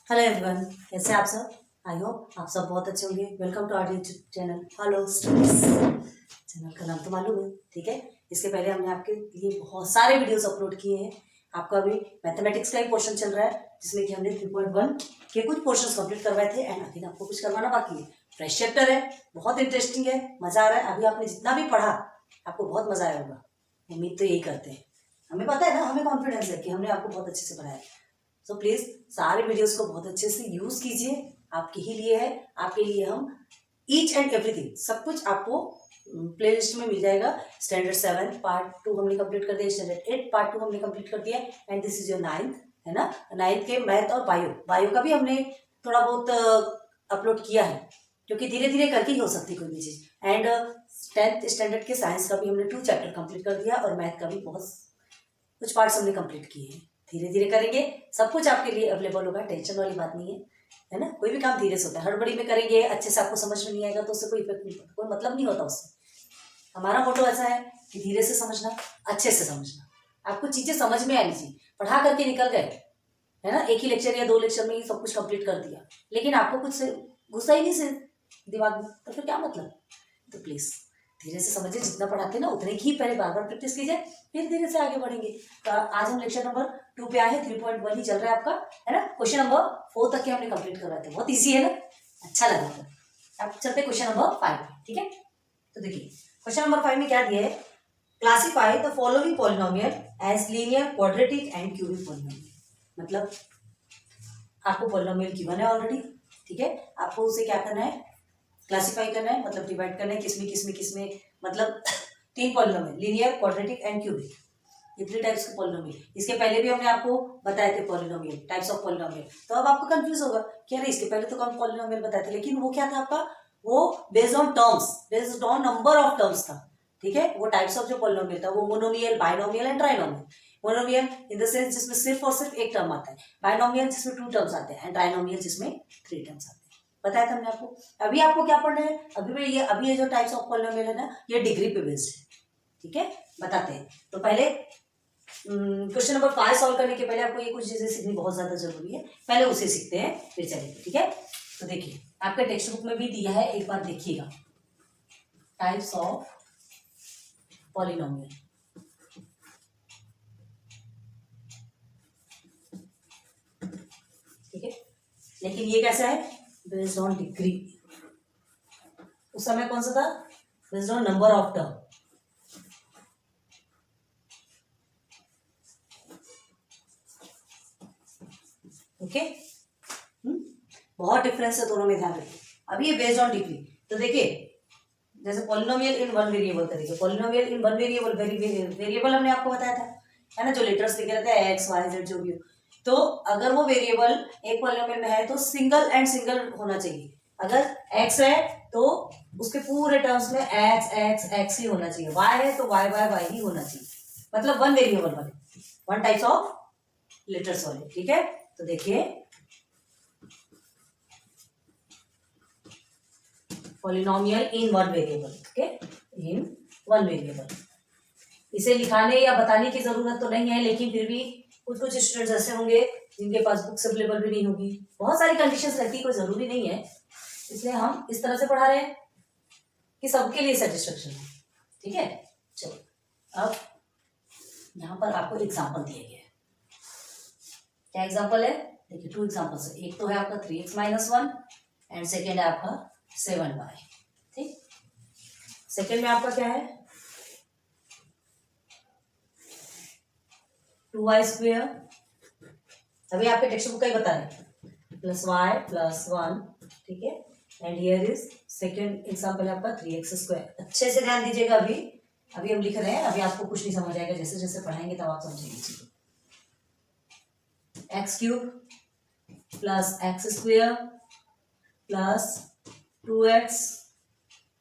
Hello everyone, कैसे आप सब। आई होप आप सब बहुत अच्छे होंगे। Welcome to our YouTube channel hello students. Channel का नाम तो मालूम है, ठीक है। इसके पहले हमने आपके लिए बहुत सारे वीडियोस अपलोड किए हैं। आपका अभी मैथमेटिक्स का ही पोर्शन चल रहा है, जिसमें कि हमने 3.1 के कुछ पोर्शन कंप्लीट करवाए थे एंड अभी आपको कुछ करवाना बाकी है। फ्रेश चैप्टर है, बहुत इंटरेस्टिंग है, मजा आ रहा है। अभी आपने जितना भी पढ़ा आपको बहुत मजा आया होगा, उम्मीद तो यही करते हैं। हमें पता है ना, हमें कॉन्फिडेंस है कि हमने आपको बहुत अच्छे से पढ़ाया। सो प्लीज सारे वीडियोस को बहुत अच्छे से यूज कीजिए, आपके ही लिए है। आपके लिए हम ईच एंड एवरीथिंग सब कुछ आपको प्लेलिस्ट में मिल जाएगा। स्टैंडर्ड 7 पार्ट 2 हमने कंप्लीट कर दिया, स्टैंडर्ड 8 पार्ट 2 हमने कंप्लीट कर दिया and this is your 9th, है ना। 9th के मैथ और बायो का भी हमने थोड़ा बहुत अपलोड किया है, क्योंकि धीरे धीरे करके ही हो सकती है कोई भी चीज। एंड 10th स्टैंडर्ड के साइंस का भी हमने 2 चैप्टर कंप्लीट कर दिया और मैथ का भी बहुत कुछ पार्ट्स हमने कंप्लीट किए हैं। धीरे धीरे करेंगे, सब कुछ आपके लिए अवेलेबल होगा, टेंशन वाली बात नहीं है ना। कोई भी काम धीरे से होता है, हड़बड़ी में करेंगे अच्छे से आपको समझ में नहीं आएगा तो उससे कोई इफेक्ट नहीं पड़ता, कोई मतलब नहीं होता उससे। हमारा मोटो ऐसा है कि धीरे से समझना, अच्छे से समझना, आपको चीजें समझ में आनी चाहिए। पढ़ा करके निकल गए, है ना, एक ही लेक्चर या 2 लेक्चर में ही सब कुछ कंप्लीट कर दिया, लेकिन आपको कुछ से घुसा ही नहीं से दिमाग में, तो फिर क्या मतलब। तो प्लीज धीरे से समझिए, जितना पढ़ाते ना उतने ही पहले बार बार प्रैक्टिस कीजिए, फिर धीरे से आगे बढ़ेंगे। तो आज हम लेक्चर नंबर 2 पे आए हैं, 3.1 ही चल रहा है आपका, है ना। क्वेश्चन नंबर 4 तक के हमने कंप्लीट करवाए थे, बहुत इजी है ना, अच्छा लगा था। अब चलते क्वेश्चन नंबर 5, ठीक है। तो देखिए क्वेश्चन नंबर 5 में क्या दिया है, classify the following polynomial as linear, quadratic and cubic polynomial. मतलब आपको पॉलिनोमियल गिवन है ऑलरेडी, ठीक है। आपको उसे क्या करना है, क्लासिफाई करना है, मतलब डिवाइड करना है किसमें, मतलब 3 polynomial, linear, quadratic and cubic, ये 3 टाइप्स के पॉलिनोमियल। इसके पहले भी हमने आपको बताए थे पॉलिनोमियल, टाइप्स ऑफ पॉलिनोमियल। तो अब आपको कंफ्यूज होगा कि अरे इसके पहले तो कम पॉलिनोमियल बताए थे, लेकिन वो क्या था आपका, वो based on terms, based on number of terms था, ठीक है। वो टाइप्स ऑफ जो पॉलिनोमियल था वो monomial, binomial and trinomial. Monomial in the sense जिसमें सिर्फ और सिर्फ एक टर्म आता है, बाइनोमियल जिसमें 2 टर्म्स आते हैं एंड ट्राइनोमियल जिसमें 3 टर्म्स आते हैं। बताया था हमने आपको। अभी आपको क्या पढ़ना है, अभी ये जो टाइप्स ऑफ पॉलिनोमियल है ना, ये डिग्री पे बेस्ड है, ठीक है। बताते हैं। तो पहले क्वेश्चन नंबर 5 सॉल्व करने के पहले आपको ये कुछ चीजें सीखनी बहुत ज्यादा जरूरी है, पहले उसे सीखते हैं फिर चलेंगे, ठीक है। तो देखिए आपके टेक्स्ट बुक में भी दिया है, एक बार देखिएगा, टाइप्स ऑफ पॉलिनोमियल, ठीक है। लेकिन ये कैसा है, बेस्ड ऑन डिग्री। उस समय कौन सा था, based on number of term, okay. बहुत डिफरेंस है दोनों में, ध्यान रखिए। अभी ये बेस्ड ऑन डिग्री। तो देखिए जैसे पॉलिनोमियल इन वन वेरिएबल तरीके, polynomial in one variable, variable हमने आपको बताया था, है ना, जो लेटर्स लिखे रहते हैं एक्स वाई जेड जो भी हो। तो अगर वो वेरिएबल एक पॉलिनोमियल में है तो सिंगल एंड सिंगल होना चाहिए। अगर एक्स है तो उसके पूरे टर्म्स में एक्स एक्स एक्स ही होना चाहिए, वाई है तो वाई वाई वाई ही होना चाहिए, मतलब वन वेरिएबल वाले, वन टाइप्स ऑफ लेटर्स वाले, ठीक है। तो देखिए polynomial in one variable, okay, in one variable. इसे लिखाने या बताने की जरूरत तो नहीं है, लेकिन फिर भी कुछ कुछ स्टूडेंट्स ऐसे होंगे जिनके पास बुक्स अवेलेबल भी नहीं होगी, बहुत सारी कंडीशंस रहती है, कोई जरूरी नहीं है, इसलिए हम इस तरह से पढ़ा रहे हैं कि सबके लिए सेटिस्फेक्शन है, ठीक है। चलो अब यहाँ पर आपको एग्जाम्पल दिए गए, क्या एग्जाम्पल है, देखिए 2 एग्जाम्पल्स है। एक तो है आपका 3x - 1 एंड सेकेंड है आपका 7y, ठीक। सेकेंड में आपका क्या है 2y², अभी आपके टेक्स्ट बुक का ही बता रहे, +y+1, ठीक है। And here is second example है आपका 3x²। अच्छे से ध्यान दीजिएगा, अभी हम लिख रहे हैं, अभी आपको कुछ नहीं समझ आएगा, जैसे जैसे पढ़ाएंगे तब आप समझेंगे। x³ + x² + 2x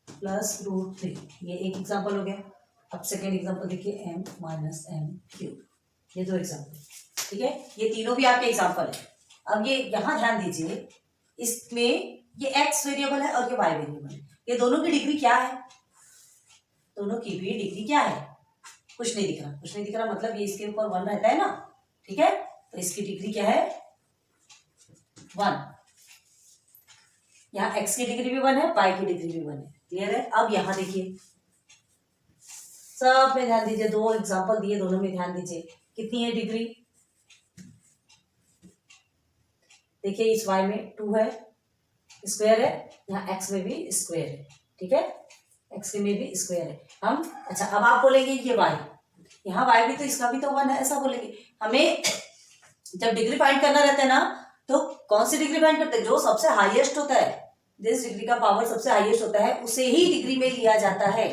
+ √3, ये एक एग्जाम्पल हो गया। अब सेकेंड एग्जाम्पल देखिए m - m³, ये 2 एग्जाम्पल, ठीक है। ये तीनों भी आपके एग्जाम्पल है। अब ये यहाँ ध्यान दीजिए, इसमें ये x वेरिएबल है और ये y वेरिएबल है, ये दोनों की डिग्री क्या है, दोनों की भी डिग्री क्या है, कुछ नहीं दिख रहा, मतलब ये इसके ऊपर 1 रहता है ना, ठीक है। तो इसकी डिग्री क्या है 1, यहाँ x की डिग्री भी 1 है, y की डिग्री भी 1 है। क्लियर है? अब यहाँ देखिए, सब में ध्यान दीजिए, दो एग्जांपल दिए, दोनों में ध्यान दीजिए। कितनी है डिग्री? देखिए इस y में 2 है, स्क्वायर है, यहाँ x में भी स्क्वायर है। ठीक है, x में भी स्क्वायर है। हम अच्छा, अब आप बोलेंगे ये y, यहाँ y भी तो, इसका भी तो 1 है, ऐसा बोलेंगे। हमें जब डिग्री फाइंड करना रहता है ना, तो कौन सी डिग्री फाइंड करते हैं? जो सबसे हाईएस्ट होता है, जिस डिग्री का पावर सबसे हाईएस्ट होता है, उसे ही डिग्री में लिया जाता है।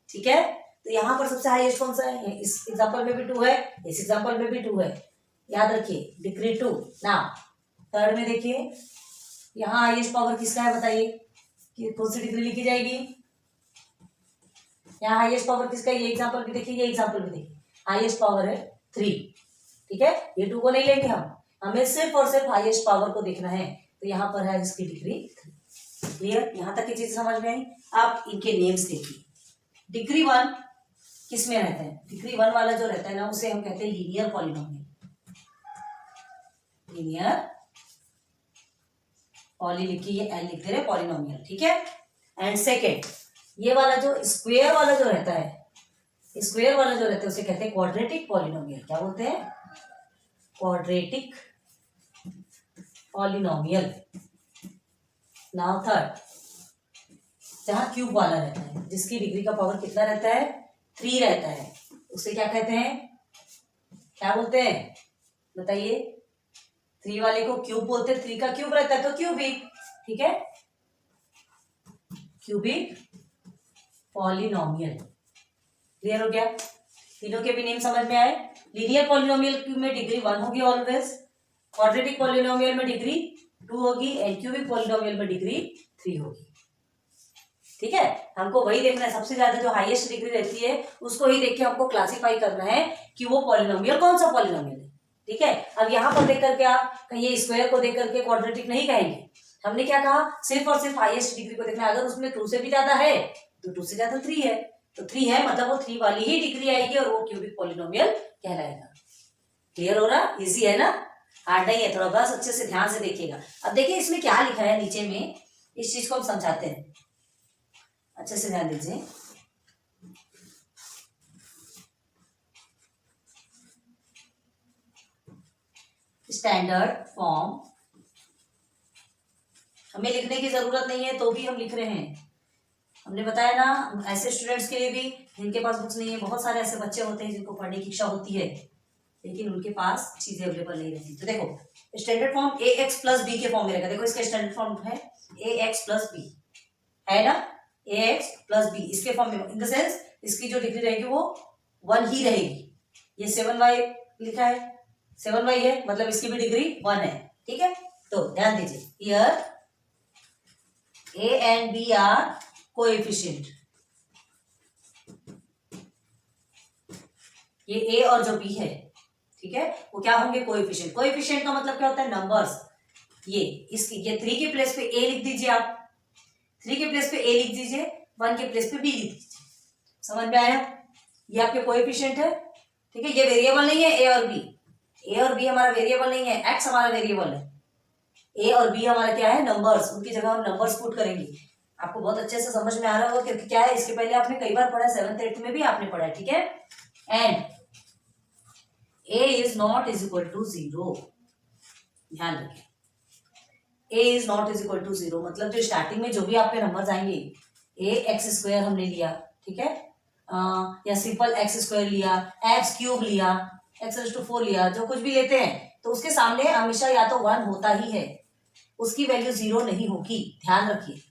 ठीक है, तो यहाँ पर सबसे हाईएस्ट कौन सा है? इस एग्जांपल में भी 2 है, इस एग्जांपल में भी 2 है, याद रखिए, डिग्री 2। ना थर्ड में देखिए, यहाँ हाईएस्ट पावर किसका है बताइए, कि कौन सी डिग्री लिखी जाएगी? यहाँ हाईएस्ट पावर किसका है? ये एग्जांपल भी देखिए, ये एग्जांपल भी देखिए, हाईएस्ट पावर है 3। ठीक है, ये 2 को नहीं लेंगे हम, हमें सिर्फ और सिर्फ हाईएस्ट पावर को देखना है। तो यहाँ पर है इसकी डिग्री 3। क्लियर? यहाँ तक की चीज समझ में आई? आप इनके नेम्स देखिए। डिग्री 1 किस में रहता है? डिग्री 1 वाला जो रहता है ना, उसे हम कहते हैं लीनियर पॉलिनोमियल। लीनियर पॉली लिखिए, एल लिख दे रहे, पॉलिनोमियल। ठीक है, एंड सेकेंड, ये वाला जो स्क्वायर वाला जो रहता है, स्क्वायर वाला जो रहता है उसे कहते हैं क्वाड्रेटिक पॉलिनोमियल। क्या बोलते हैं? Quadratic polynomial. नाउ थर्ड, जहां क्यूब वाला रहता है, जिसकी डिग्री का पावर कितना रहता है? 3 रहता है, उसे क्या कहते हैं? क्या बोलते हैं बताइए? 3 वाले को क्यूब बोलते हैं। 3 का क्यूब रहता है तो क्यूबिक। ठीक है, क्यूबिक पॉलिनोमियल। क्लियर हो गया? तीनों के भी नेम समझ में आए? लीनियर पॉलिनोमियल में डिग्री 1 होगी ऑलवेज, क्वाड्रेटिक पॉलिनोमियल में डिग्री 2 होगी, एंड क्यूबिक पॉलिनोमियल में डिग्री 3 होगी। ठीक है, हमको वही देखना है, सबसे ज्यादा जो हाईएस्ट डिग्री रहती है उसको ही देख के हमको क्लासिफाई करना है कि वो पॉलिनोमियल कौन सा पॉलिनोमियल है। ठीक है, अब यहाँ पर देख करके आप कहीं स्क्वायर को देख करके क्वाड्रेटिक नहीं कहेंगे। हमने क्या कहा? सिर्फ और सिर्फ हाईएस्ट डिग्री को देखना है। अगर उसमें 2 से भी ज्यादा है तो 2 से ज्यादा 3 है, तो 3 है मतलब वो 3 वाली ही डिग्री आएगी और वो क्यूबिक पॉलिनोमियल कहलाएगा। क्लियर हो रहा? इजी है ना, हार्ड नहीं है, थोड़ा बस अच्छे से ध्यान से देखिएगा। अब देखिए इसमें क्या लिखा है नीचे में, इस चीज को हम समझाते हैं, अच्छे से ध्यान दीजिए। स्टैंडर्ड फॉर्म, हमें लिखने की जरूरत नहीं है तो भी हम लिख रहे हैं। हमने बताया ना, ऐसे स्टूडेंट्स के लिए भी जिनके पास बुक्स नहीं है, बहुत सारे ऐसे बच्चे होते हैं जिनको पढ़ने की इच्छा होती है लेकिन उनके पास चीजें अवेलेबल नहीं रहती। तो देखो standard form ax plus b के फॉर्म में रहेगा। देखो इसका स्टैंडर्ड फॉर्म है ax प्लस बी, है ना, ax प्लस बी, इसके फॉर्म में, इन द सेंस इसकी जो डिग्री रहेगी वो 1 ही रहेगी। ये 7y लिखा है, 7y है मतलब इसकी भी डिग्री 1 है। ठीक है, तो ध्यान दीजिए, here a and b are coefficient. ये a और जो b है, ठीक है, वो क्या होंगे? कोएफिशिएंट। कोएफिशिएंट का मतलब क्या होता है? नंबर्स। ये 3 के प्लेस पे a लिख दीजिए, आप 3 के प्लेस पे a लिख दीजिए, 1 के प्लेस पे b लिख दीजिए। समझ में आया? ये आपके कोएफिशिएंट है। ठीक है, ये वेरिएबल नहीं है a और b, a और b हमारा वेरिएबल नहीं है, x हमारा वेरिएबल है, a और b हमारा क्या है? नंबर्स। उनकी जगह हम नंबर्स पुट करेंगे। आपको बहुत अच्छे से समझ में आ रहा होगा क्योंकि क्या है, इसके पहले आपने कई बार पढ़ा है, 7th 8th में भी आपने पढ़ा है। ठीक है, and a is not is equal to 0, ध्यान रखिए, a is not is equal to 0 मतलब जो स्टार्टिंग में जो भी आपके नंबर्स आएंगे, a x स्क्वायर हमने लिया, ठीक है, या सिंपल x स्क्वायर लिया, x क्यूब लिया, x raised to 4 लिया, जो कुछ भी लेते हैं तो उसके सामने हमेशा या तो 1 होता ही है, उसकी वैल्यू 0 नहीं होगी, ध्यान रखिए।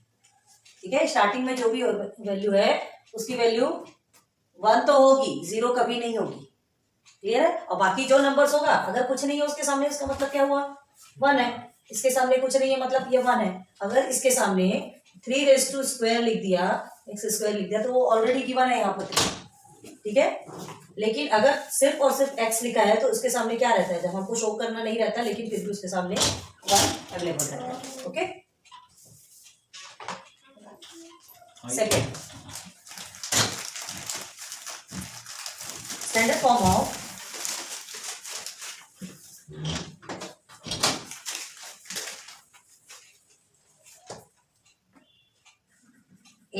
ठीक है, स्टार्टिंग में जो भी वैल्यू है उसकी वैल्यू 1 तो होगी, 0 कभी नहीं होगी। क्लियर है? और बाकी जो नंबर्स होगा, अगर कुछ नहीं है उसके सामने, इसका मतलब क्या हुआ? 1 है। इसके सामने कुछ नहीं है मतलब ये 1 है। अगर इसके सामने 3 raised to स्क्वायर लिख दिया, x स्क्वायर लिख दिया, तो वो ऑलरेडी गिवन है यहाँ पर। ठीक है, लेकिन अगर सिर्फ और सिर्फ x लिखा है तो उसके सामने क्या रहता है? जब हमको शो करना नहीं रहता लेकिन फिर भी उसके सामने 1 अवेलेबल रहता है। Okay, second, standard form of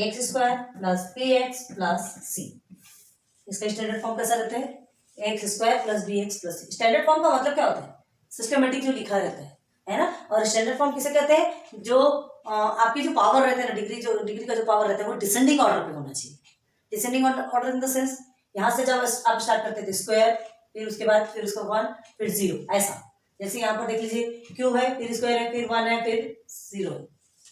x square plus b x plus c. इसका स्टैंडर्ड फॉर्म कैसा रहता है, x square plus b x plus c. Standard form का मतलब क्या होता है, सिस्टमेटिक जो लिखा रहता है ना। और स्टैंडर्ड फॉर्म किसे कहते हैं, जो आपकी जो पावर रहते हैं ना, डिग्री का जो पावर रहता है वो डिसेंडिंग ऑर्डर पे होना चाहिए। Descending order in the sense, यहाँ से जब आप स्टार्ट करते थे स्क्वायर, फिर उसके बाद फिर उसका 1, फिर 0, ऐसा। जैसे यहाँ पर देख लीजिए क्यूब है, फिर स्क्वायर है, फिर 1 है, फिर 0 है।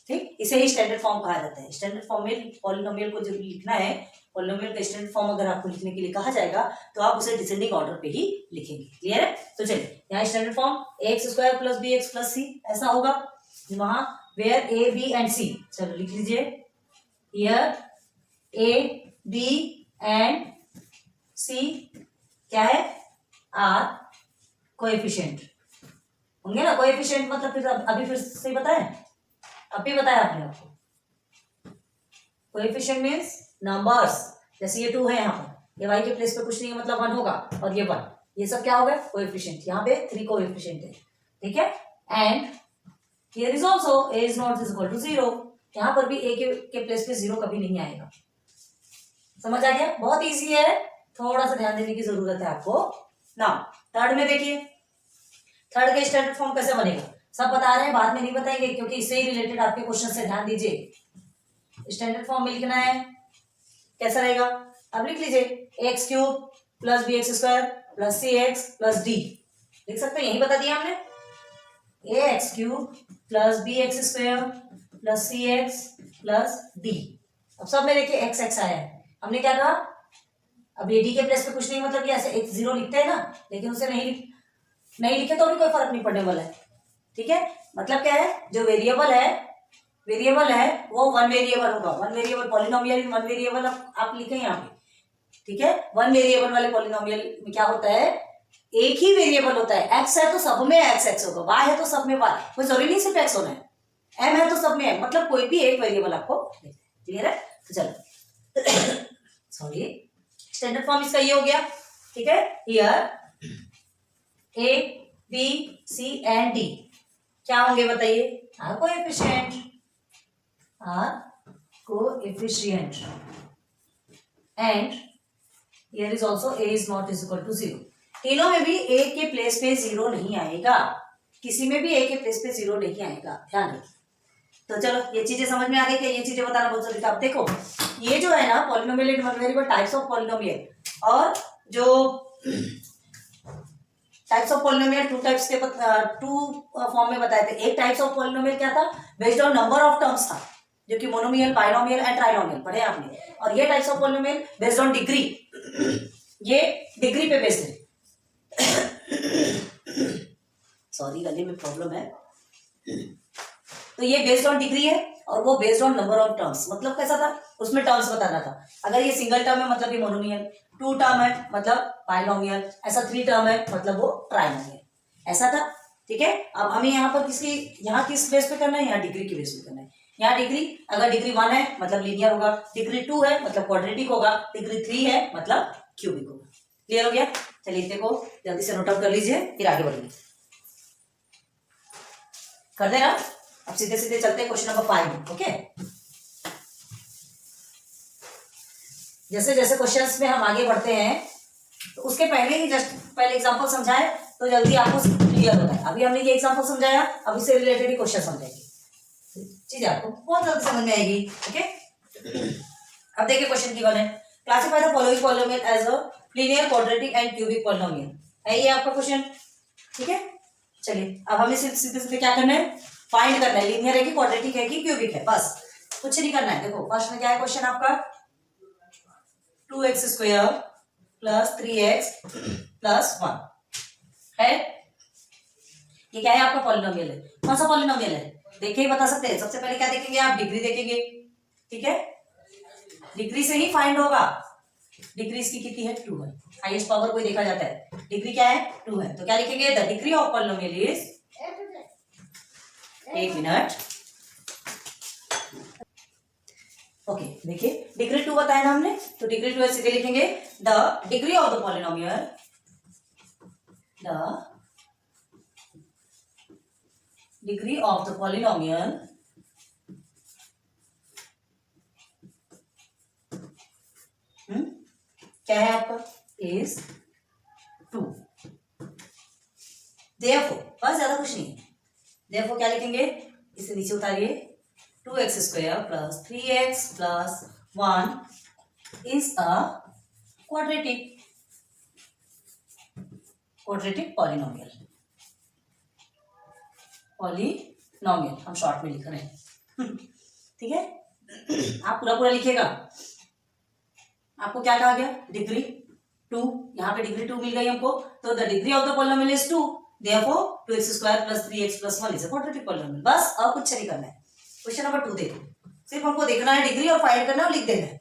ठीक, इसे ही स्टैंडर्ड फॉर्म कहा जाता है। स्टैंडर्ड फॉर्म में पॉलिनोमियल को जो लिखना है, पॉलिनोमियल का स्टैंडर्ड फॉर्म अगर आपको लिखने के लिए कहा जाएगा तो आप उसे डिसेंडिंग ऑर्डर पे ही लिखेंगे। क्लियर है? तो चलिए यहाँ standard form x square plus b x plus c ऐसा होगा। वहां where a b and c, चलो लिख लीजिए, here A b and c क्या है, आर कोएफिशिएंट होंगे ना। कोएफिशिएंट मतलब फिर अभी फिर से बताएं, अभी बताया आपने आपको। कोएफिशिएंट मींस नंबर्स, जैसे ये 2 है यहाँ पर, ये y के प्लेस पे कुछ नहीं है मतलब 1 होगा, और ये 1, ये सब क्या हो गया, कोएफिशिएंट। यहाँ पे 3 कोएफिशिएंट है, ठीक है। And here is also a is not is equal to 0, यहाँ पर भी a के प्लेस पे 0 कभी नहीं आएगा। समझ आ गया? बहुत इजी है, थोड़ा सा ध्यान देने की जरूरत है आपको ना। थर्ड में देखिए, थर्ड का स्टैंडर्ड फॉर्म कैसे बनेगा, सब बता रहे हैं, बाद में नहीं बताएंगे क्योंकि इससे ही रिलेटेड आपके क्वेश्चन से, ध्यान दीजिए। स्टैंडर्ड फॉर्म में लिखना है, कैसा रहेगा, अब लिख लीजिए, x cube plus b x square plus c x plus d, लिख सकते हैं, यही बता दिया हमने, a x cube plus b x square plus c x plus d. अब सब में देखिए एक्स एक्स आया है, हमने क्या कहा, अब ये डी के प्लेस पे कुछ नहीं, मतलब कि ऐसे एक 0 लिखते हैं ना, लेकिन उसे नहीं लिखे तो भी कोई फर्क नहीं पड़ने वाला है। ठीक है, मतलब क्या है, जो वेरिएबल है वो 1 वेरिएबल होगा। 1 वेरिएबल पॉलिनोमियल, 1 वेरिएबल आप लिखें यहाँ पे, ठीक है। 1 वेरिएबल वाले पॉलिनोमियल में क्या होता है, एक ही वेरिएबल होता है। एक्स है तो सब में एक्स एक्स होगा, वाई है तो सब में वाई, कोई जरूरी नहीं सिर्फ एक्स होना है, एम है तो सब में एम, मतलब कोई भी एक वेरिएबल आपको। क्लियर है? तो चलो सॉरी, स्टैंडर्ड फॉर्म इसका ये हो गया, ठीक है। Here A B C and D क्या होंगे बताइए, are coefficient, and here is also a is not is equal to 0। तीनों में भी a के प्लेस पे 0 नहीं आएगा, किसी में भी a के प्लेस पे 0 नहीं आएगा, ध्यान रखिए। तो चलो ये चीजें समझ में आ गई कि ये चीजें बताना बहुत जरूरी था। अब देखो ये जो है ना polynomial and variable, types of polynomial, और जो types of polynomial two form में बताए थे। एक टाइप्स ऑफ पॉलिनोमियल क्या था, based on number of terms था, जो कि मोनोमियल, बाइनोमियल एंड ट्राइनोमियल पढ़े आपने। और ये types of polynomial based on degree, ये डिग्री पे बेस्ड है। सॉरी गले में प्रॉब्लम है। तो ये बेस्ड ऑन डिग्री है और वो based on number of terms, मतलब कैसा था, उसमें टर्म्स बताना था। अगर ये सिंगल टर्म है मतलब ये मोनोमियल, 2 टर्म है मतलब बाइनोमियल, ऐसा 3 टर्म है मतलब वो ट्राइनोमियल, ऐसा था। ठीक है, अब हमें यहाँ पर यहाँ किस बेस पे करना है, यहाँ डिग्री के बेस पे करना है। यहाँ डिग्री, अगर डिग्री 1 है मतलब लीनियर होगा, डिग्री 2 है मतलब क्वाड्रेटिक होगा, डिग्री 3 है मतलब क्यूबिक होगा। क्लियर हो गया? चलिए देखो जल्दी से नोट आउट कर लीजिए, फिर आगे बढ़ेंगे। कर देना। अब सीधे सीधे चलते हैं क्वेश्चन नंबर 5। ओके, जैसे जैसे क्वेश्चंस में हम आगे बढ़ते हैं तो उसके पहले ही जस्ट पहले एग्जांपल समझाए तो जल्दी आपको क्लियर होता है। अभी हमने ये एग्जांपल समझाया, अब इससे रिलेटेड ही क्वेश्चन समझाएंगे, चीजें आपको बहुत जल्दी समझ में आएगी। ओके, अब देखिए क्वेश्चन की है, classify the following polynomial as a linear, quadratic and cubic polynomial है ये आपका क्वेश्चन। ठीक है, चलिए अब हमें सिर्फ सीधे सीधे क्या करना है, फाइंड करना है, लीनियर है कि क्वाड्रेटिक है कि क्यूबिक है, बस कुछ नहीं करना है। देखो फर्स्ट में क्या है क्वेश्चन आपका, 2x square plus 3x plus 1 है, ये क्या है आपका पॉलिनोमियल है। कौन सा पॉलिनोमियल है देख के ही बता सकते हैं। सबसे पहले क्या देखेंगे आप, डिग्री देखेंगे। ठीक है, डिग्री से ही फाइंड होगा। डिग्री इसकी कितनी है, 2 है, हाईएस्ट पावर कोई देखा जाता है, डिग्री क्या है 2 है, तो क्या लिखेंगे, the degree of polynomial is, एक मिनट, ओके देखिए डिग्री 2 बताया ना हमने, तो डिग्री 2 सीधे लिखेंगे the degree of the polynomial, the degree of the polynomial क्या है आपका इज 2। देयरफॉर बस ज्यादा कुछ नहीं है। देयरफॉर क्या लिखेंगे, इसे नीचे उतारिए, 2x² plus 3x plus 1 is a quadratic polynomial. हम शॉर्ट में लिख रहे हैं। ठीक है, आप पूरा पूरा लिखिएगा। आपको क्या कहा गया, डिग्री 2, यहाँ पे डिग्री 2 मिल गई हमको, तो the degree of the polynomial is 2, therefore 2x² plus 3x plus 1 is a quadratic polynomial. बस और कुछ नहीं करना है। क्वेश्चन नंबर 2 देखो, सिर्फ हमको देखना है डिग्री और फाइंड करना है और लिख देना है।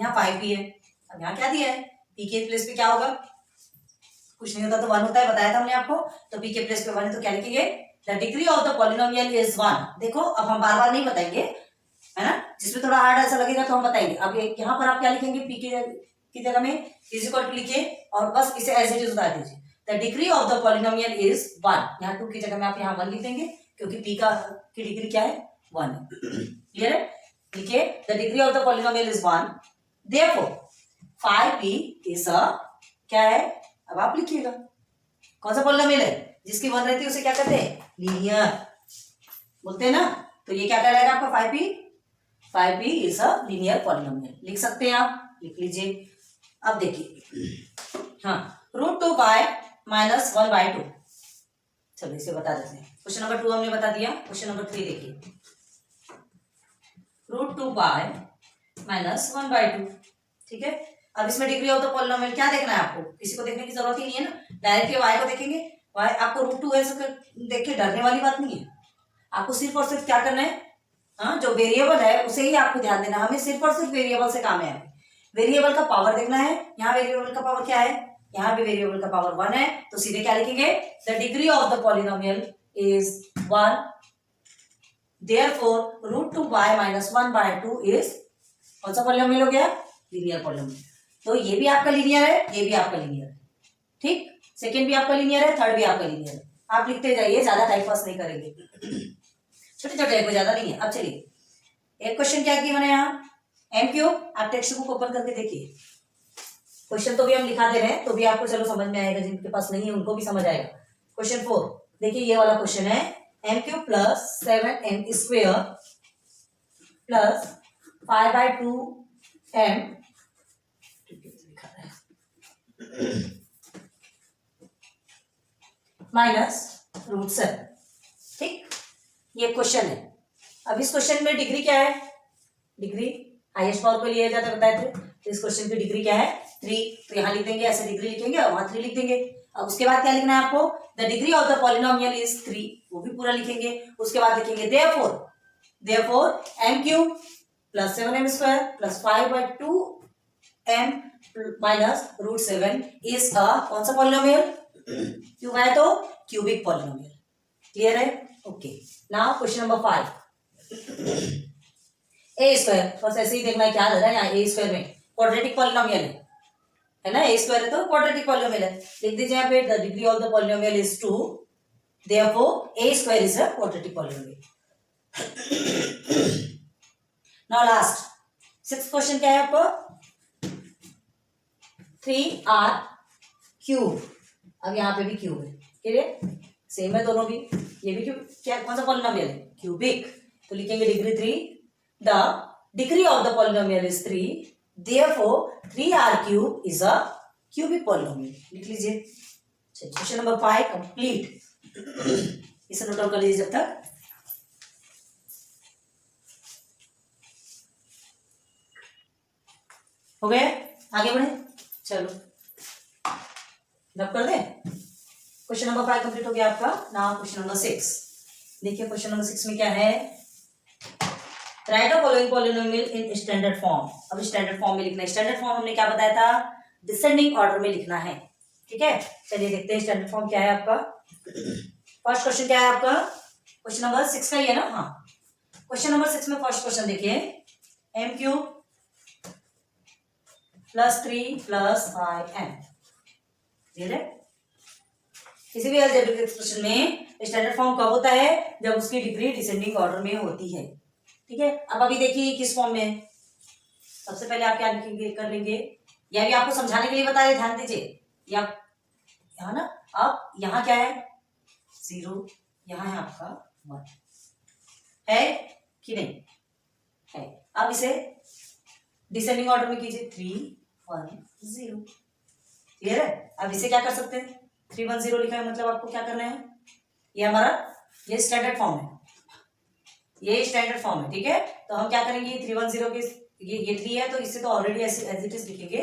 यहाँ 5p है, अब यहाँ क्या दिया है, p के प्लेस पे क्या होगा, कुछ नहीं होता तो 1 होता है, बताया था हमने आपको। तो p के प्लेस पे 1 है तो क्या लिखेंगे, the degree of the polynomial is 1। देखो अब हम बार बार नहीं बताएंगे, है ना, जिसमें थोड़ा हार्ड ऐसा लगेगा तो हम बताएंगे। अब यहाँ पर आप क्या लिखेंगे, p की जगह में इज इक्वल टू लिखिए और बस इसे एज इट इज उतार दीजिए। The degree of the polynomial is 1, यहाँ 2 की जगह में आप यहाँ 1 लिख देंगे क्योंकि p की डिग्री क्या है, 1 है। क्लियर है, लिखिए the degree of the polynomial is 1, therefore 5p is a क्या है, अब आप लिखिएगा कौन सा पॉलिनोमियल है, जिसकी 1 रहती है उसे क्या कहते हैं, लीनियर बोलते हैं ना। तो ये क्या कहलाएगा आपका 5p is a linear polynomial. लिख सकते हैं आप, लिख लीजिए। अब देखिए, हाँ, √2 माइनस 1/2। चलो इसे बता देते हैं। क्वेश्चन नंबर 2 हमने बता दिया। क्वेश्चन नंबर 3 देखिए, √2 माइनस 1/2। ठीक है, अब इसमें डिग्री ऑफ द पॉलिनोमियल क्या देखना है आपको, किसी को देखने की जरूरत ही नहीं है ना, डायरेक्ट y को देखेंगे। y आपको √2 है, देखिए डरने वाली बात नहीं है। आपको सिर्फ और सिर्फ क्या करना है, हाँ, जो वेरिएबल है उसे ही आपको ध्यान देना है। हमें सिर्फ और सिर्फ वेरिएबल से काम है, वेरिएबल का पावर देखना है। यहाँ वेरिएबल का पावर क्या है, यहाँ भी वेरिएबल का पावर 1 है, तो सीधे क्या लिखेंगे, the degree of the polynomial is 1, therefore √2 minus 1/2 is कौन सा पॉलिनोमियल हो गया, लीनियर पॉलिनोमियल। तो ये भी आपका लीनियर है, ये भी आपका लीनियर है। ठीक, सेकंड भी आपका लीनियर है, थर्ड भी आपका लीनियर है। आप लिखते जाइए, ज्यादा टाइम पास नहीं करेंगे, छोटे छोटे कोई ज्यादा नहीं है। अब चलिए, एक क्वेश्चन क्या किया मैंने यहाँ, MQ। आप टेक्स्ट बुक ओपन करके देखिए, क्वेश्चन तो भी हम लिखा दे रहे हैं तो भी आपको चलो समझ में आएगा, जिनके पास नहीं है उनको भी समझ आएगा। क्वेश्चन 4 देखिए, ये वाला क्वेश्चन है, MQ plus 7m² plus 5/2m minus √7। ठीक, ये क्वेश्चन है। अब इस क्वेश्चन में डिग्री क्या है, डिग्री हाईएस्ट पावर को लिया जाता है, बताए थे। तो इस क्वेश्चन की डिग्री क्या है, 3। तो यहाँ लिख देंगे, ऐसे डिग्री लिखेंगे और वहां 3 लिख देंगे। अब उसके बाद क्या लिखना है आपको, the degree of the polynomial is 3, वो भी पूरा लिखेंगे। उसके बाद लिखेंगे therefore MQ plus 7m² plus 5/2m minus √7 is a कौन सा पॉलिनोमियल, क्यूब है तो क्यूबिक पॉलिनोमियल। क्लियर है, okay. Now question number 5, a², बस ऐसे ही देखना है क्या दे रहा है यहाँ, a² में क्वाड्रेटिक पॉलिनोमियल है ना, a² है तो क्वाड्रेटिक पॉलिनोमियल है। लिख दीजिए यहाँ पे, the degree of the polynomial is 2, therefore a² is a quadratic polynomial. Now last 6th question क्या है आपको, 3r³। अब यहाँ पे भी क्यूब है, क्लियर, सेम है दोनों भी, ये भी क्यूब, क्या कौन सा पॉलिनोमियल है, क्यूबिक। तो लिखेंगे degree 3, the degree of the polynomial is 3, therefore 3r³ is a cubic polynomial. लिख लीजिए। Question number 5 complete. इसे नोट डाउन कर लीजिए जब तक। हो गए, आगे बढ़े, चलो रब कर दे। क्वेश्चन नंबर 5 कंप्लीट हो गया आपका। नाउ क्वेश्चन नंबर 6 देखिए। क्वेश्चन नंबर 6 में क्या है, right a following polynomial in standard form. अब स्टैंडर्ड फॉर्म में लिखना है। स्टैंडर्ड फॉर्म हमने क्या बताया था, डिसेंडिंग ऑर्डर में लिखना है। ठीक है, चलिए देखते हैं स्टैंडर्ड फॉर्म क्या है आपका। फर्स्ट क्वेश्चन क्या है आपका, क्वेश्चन नंबर 6 का ही है ना, हाँ। क्वेश्चन नंबर 6 में फर्स्ट क्वेश्चन देखिए, MQ plus 3 plus 5m। Clear है, किसी भी अलजेब्रिक एक्सप्रेशन में स्टैंडर्ड फॉर्म कब होता है, जब उसकी डिग्री डिसेंडिंग ऑर्डर में होती है। ठीक है, अब अभी देखिए किस फॉर्म में है, सबसे पहले आप क्या लिखेंगे कर लेंगे, यह भी आपको समझाने के लिए बता रहे, ध्यान दीजिए। या यहाँ ना, अब यहाँ क्या है 0, यहाँ है आपका 1, है कि नहीं है। अब इसे डिसेंडिंग ऑर्डर में कीजिए, 3 1 0, क्लियर है। अब इसे क्या कर सकते हैं, 3 1 0 लिखा है, मतलब आपको क्या करना है, ये हमारा ये स्टैंडर्ड फॉर्म है, ये स्टैंडर्ड फॉर्म है, ठीक है। तो हम क्या करेंगे, 3 1 0 के ये 3 है तो इससे तो ऑलरेडी एज इट इज लिखेंगे।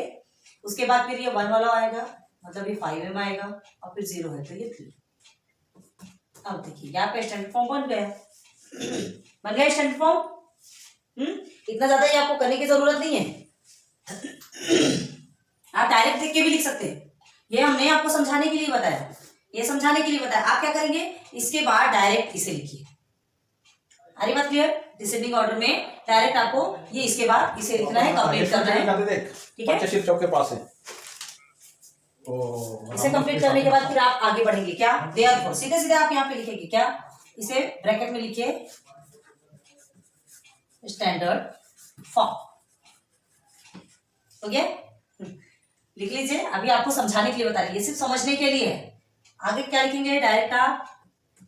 उसके बाद फिर ये 1 वाला आएगा, मतलब ये 5m आएगा, और फिर 0 है तो ये 3। अब देखिए यहाँ पे स्टैंडर्ड फॉर्म बन गया, बन गया स्टैंडर्ड फॉर्म। इतना ज्यादा ये आपको करने की जरूरत नहीं है, आप डायरेक्ट देख के भी लिख सकते हैं। ये हमने आपको समझाने के लिए बताया, ये समझाने के लिए बताया। आप क्या करेंगे, इसके बाद डायरेक्ट इसे लिखिए। अरे बात क्लियर, डिसेंडिंग ऑर्डर में डायरेक्ट आपको ये इसके बाद इसे लिखना है, कंप्लीट करना है, ठीक है। चौक के पास है, इसे कंप्लीट करने के बाद फिर आप आगे बढ़ेंगे, क्या देयरफॉर, सीधे सीधे आप यहाँ पे लिखेंगे क्या, इसे ब्रैकेट में लिखिए स्टैंडर्ड फॉर्म, हो गया, लिख लीजिए। अभी आपको समझाने के लिए बता रही है, सिर्फ समझने के लिए है। आगे क्या लिखेंगे, डायरेक्ट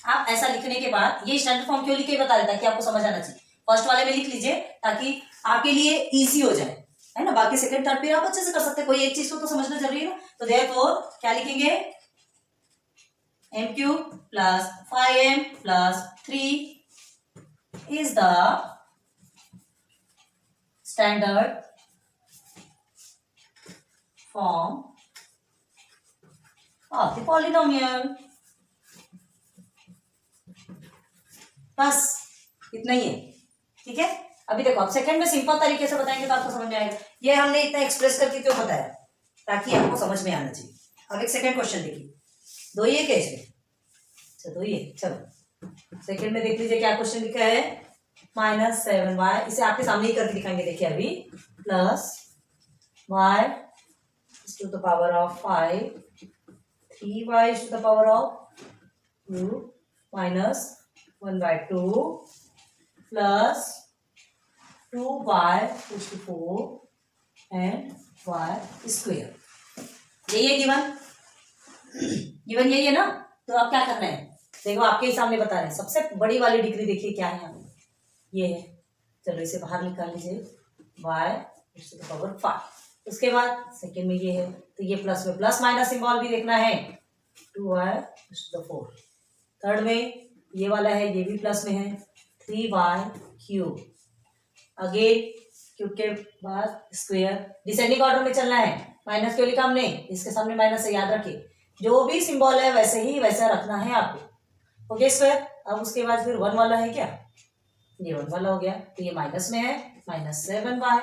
आप ऐसा लिखने के बाद ये स्टैंडर्ड फॉर्म क्यों लिख के बता देता कि आपको समझ आना चाहिए, फर्स्ट वाले में लिख लीजिए ताकि आपके लिए इजी हो जाए, है ना। बाकी सेकंड थर्ड पे आप अच्छे से कर सकते हैं, कोई एक चीज को तो समझना जरूरी है ना। तो देयरफॉर क्या लिखेंगे, m³ plus 5m plus 3 is the standard form of the polynomial. बस इतना ही है, ठीक है। अभी देखो, आप सेकंड में सिंपल तरीके से बताएंगे तो आपको समझ में आएगा। ये हमने इतना एक्सप्रेस करके क्यों बताया, ताकि आपको समझ में आना चाहिए। अब एक सेकंड क्वेश्चन देखिए, 2 ही है क्या इसमें, अच्छा 2 ही है, चलो सेकंड में देख लीजिए क्या क्वेश्चन लिखा है, -7y, इसे आपके सामने ही करके दिखाएंगे, देखिए अभी, plus y to the power of 5, 3y to the power of 2 minus 1/2 plus 2y to 4 and y square. यही है गिवन यही है ना। तो आप क्या कर रहे हैं, देखो आपके ही सामने बता रहे हैं। सबसे बड़ी वाली डिग्री देखिए क्या है, यहाँ ये है, चलो इसे बाहर निकाल लीजिए, y टू द पावर 5। उसके बाद सेकेंड में ये है, तो ये प्लस में प्लस माइनस सिंबल भी देखना है, 2y टू द 4। थर्ड में ये वाला है, ये भी प्लस में है, 3y³ अगेन क्यूब के बाद स्क्वायर। डिसेंडिंग ऑर्डर में चलना है, माइनस क्यों लिखा हमने, इसके सामने माइनस है, याद रखिए जो भी सिंबल है वैसे ही वैसा रखना है आपको, ओके स्क्वायर। अब उसके बाद फिर 1 वाला है क्या, ये 1 वाला हो गया, तो ये माइनस में है, -7y।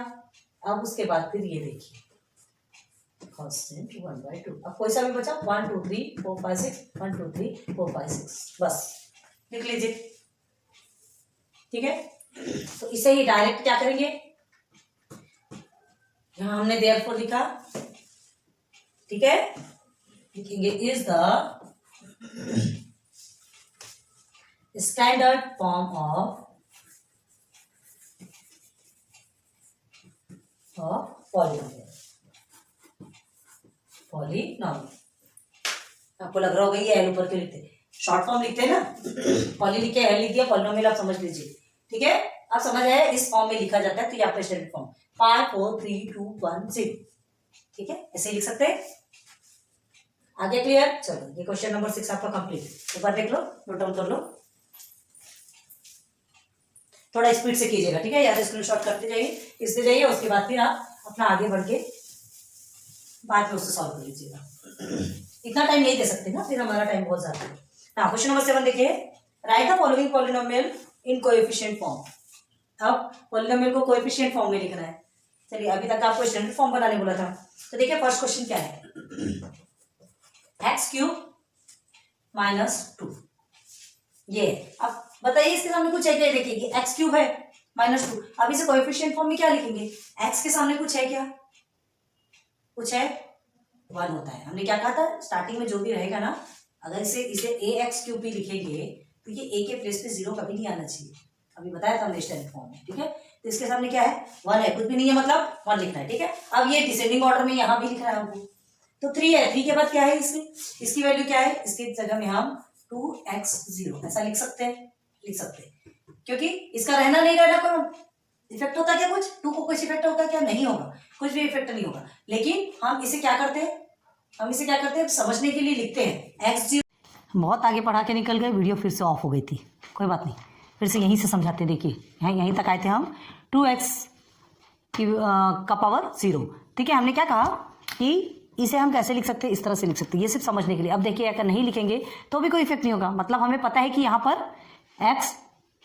अब उसके बाद फिर ये देखिए कांस्टेंट 1/2। अब कोई सा भी बचा, 1 2 3 4 5 6, 1 2 3 4 5 6, बस लिख लीजिए, ठीक है। तो इसे ही डायरेक्ट क्या करेंगे, यहां हमने देयरफॉर लिखा, ठीक है, लिखेंगे is the standard form of polynomial. आपको लग रहा होगा ये एल ऊपर क्यों लिखते हैं, शॉर्ट फॉर्म लिखते हैं ना, पॉली लिख के एल लिख दिया, पॉलिनोमियल आप समझ लीजिए, ठीक है। आप समझ आए, इस फॉर्म में लिखा जाता है, तो ये आपका स्टैंडर्ड फॉर्म 5 4 3 2 1 0, ठीक है, ऐसे ही लिख सकते हैं। आगे क्लियर, चलो ये क्वेश्चन नंबर 6 आपका कंप्लीट, एक बार देख लो, नोट डाउन कर लो, थोड़ा स्पीड से कीजिएगा, ठीक है, या तो स्क्रीनशॉट करते जाइए, इससे जाइए, उसके बाद फिर आप अपना आगे बढ़ के बाद में उससे सॉल्व कर लीजिएगा। इतना टाइम नहीं दे सकते ना, फिर हमारा टाइम बहुत ज्यादा है। ना क्वेश्चन नंबर 7 देखिए, right the following polynomial in coefficient form. अब पॉलिनोमियल को कोएफिशिएंट फॉर्म में लिखना है। चलिए, अभी तक आपको स्टैंडर्ड फॉर्म बनाने बोला था, तो देखिए फर्स्ट क्वेश्चन क्या है, x³ -2, ये अब बताइए इसके सामने कुछ है क्या, देखिए x³ है -2। अब इसे कोएफिशिएंट फॉर्म में क्या लिखेंगे, x के सामने कुछ है क्या, कुछ है, 1 होता है। हमने क्या कहा था, स्टार्टिंग में जो भी रहेगा ना, अगर इसे ax³ भी लिखेंगे तो ये a के प्लेस पे 0 कभी नहीं आना चाहिए, अभी बताया था हमने स्टैंडर्ड फॉर्म में, ठीक है। तो इसके सामने क्या है 1 है, कुछ भी नहीं है मतलब 1 लिखना है। ठीक है, अब ये डिसेंडिंग ऑर्डर में यहाँ भी लिख रहा है हमको, तो 3 है, 3 के बाद क्या है इसकी वैल्यू क्या है, इसकी जगह में हम 2x0 ऐसा लिख सकते हैं, क्योंकि इसका रहना नहीं रहना कोई इफेक्ट होता क्या, कुछ 2 को कुछ इफेक्ट होगा क्या, नहीं होगा, कुछ भी इफेक्ट नहीं होगा। लेकिन हम इसे क्या करते हैं, समझने के लिए लिखते हैं x0। बहुत आगे पढ़ा के निकल गए, वीडियो फिर से ऑफ हो गई थी, कोई बात नहीं, फिर से यहीं से समझाते। देखिए यहीं तक आए थे हम 2x का पावर 0। ठीक है, हमने क्या कहा कि इसे हम कैसे लिख सकते हैं, इस तरह से लिख सकते हैं, ये सिर्फ समझने के लिए। अब देखिए अगर नहीं लिखेंगे तो भी कोई इफेक्ट नहीं होगा, मतलब हमें पता है कि यहाँ पर x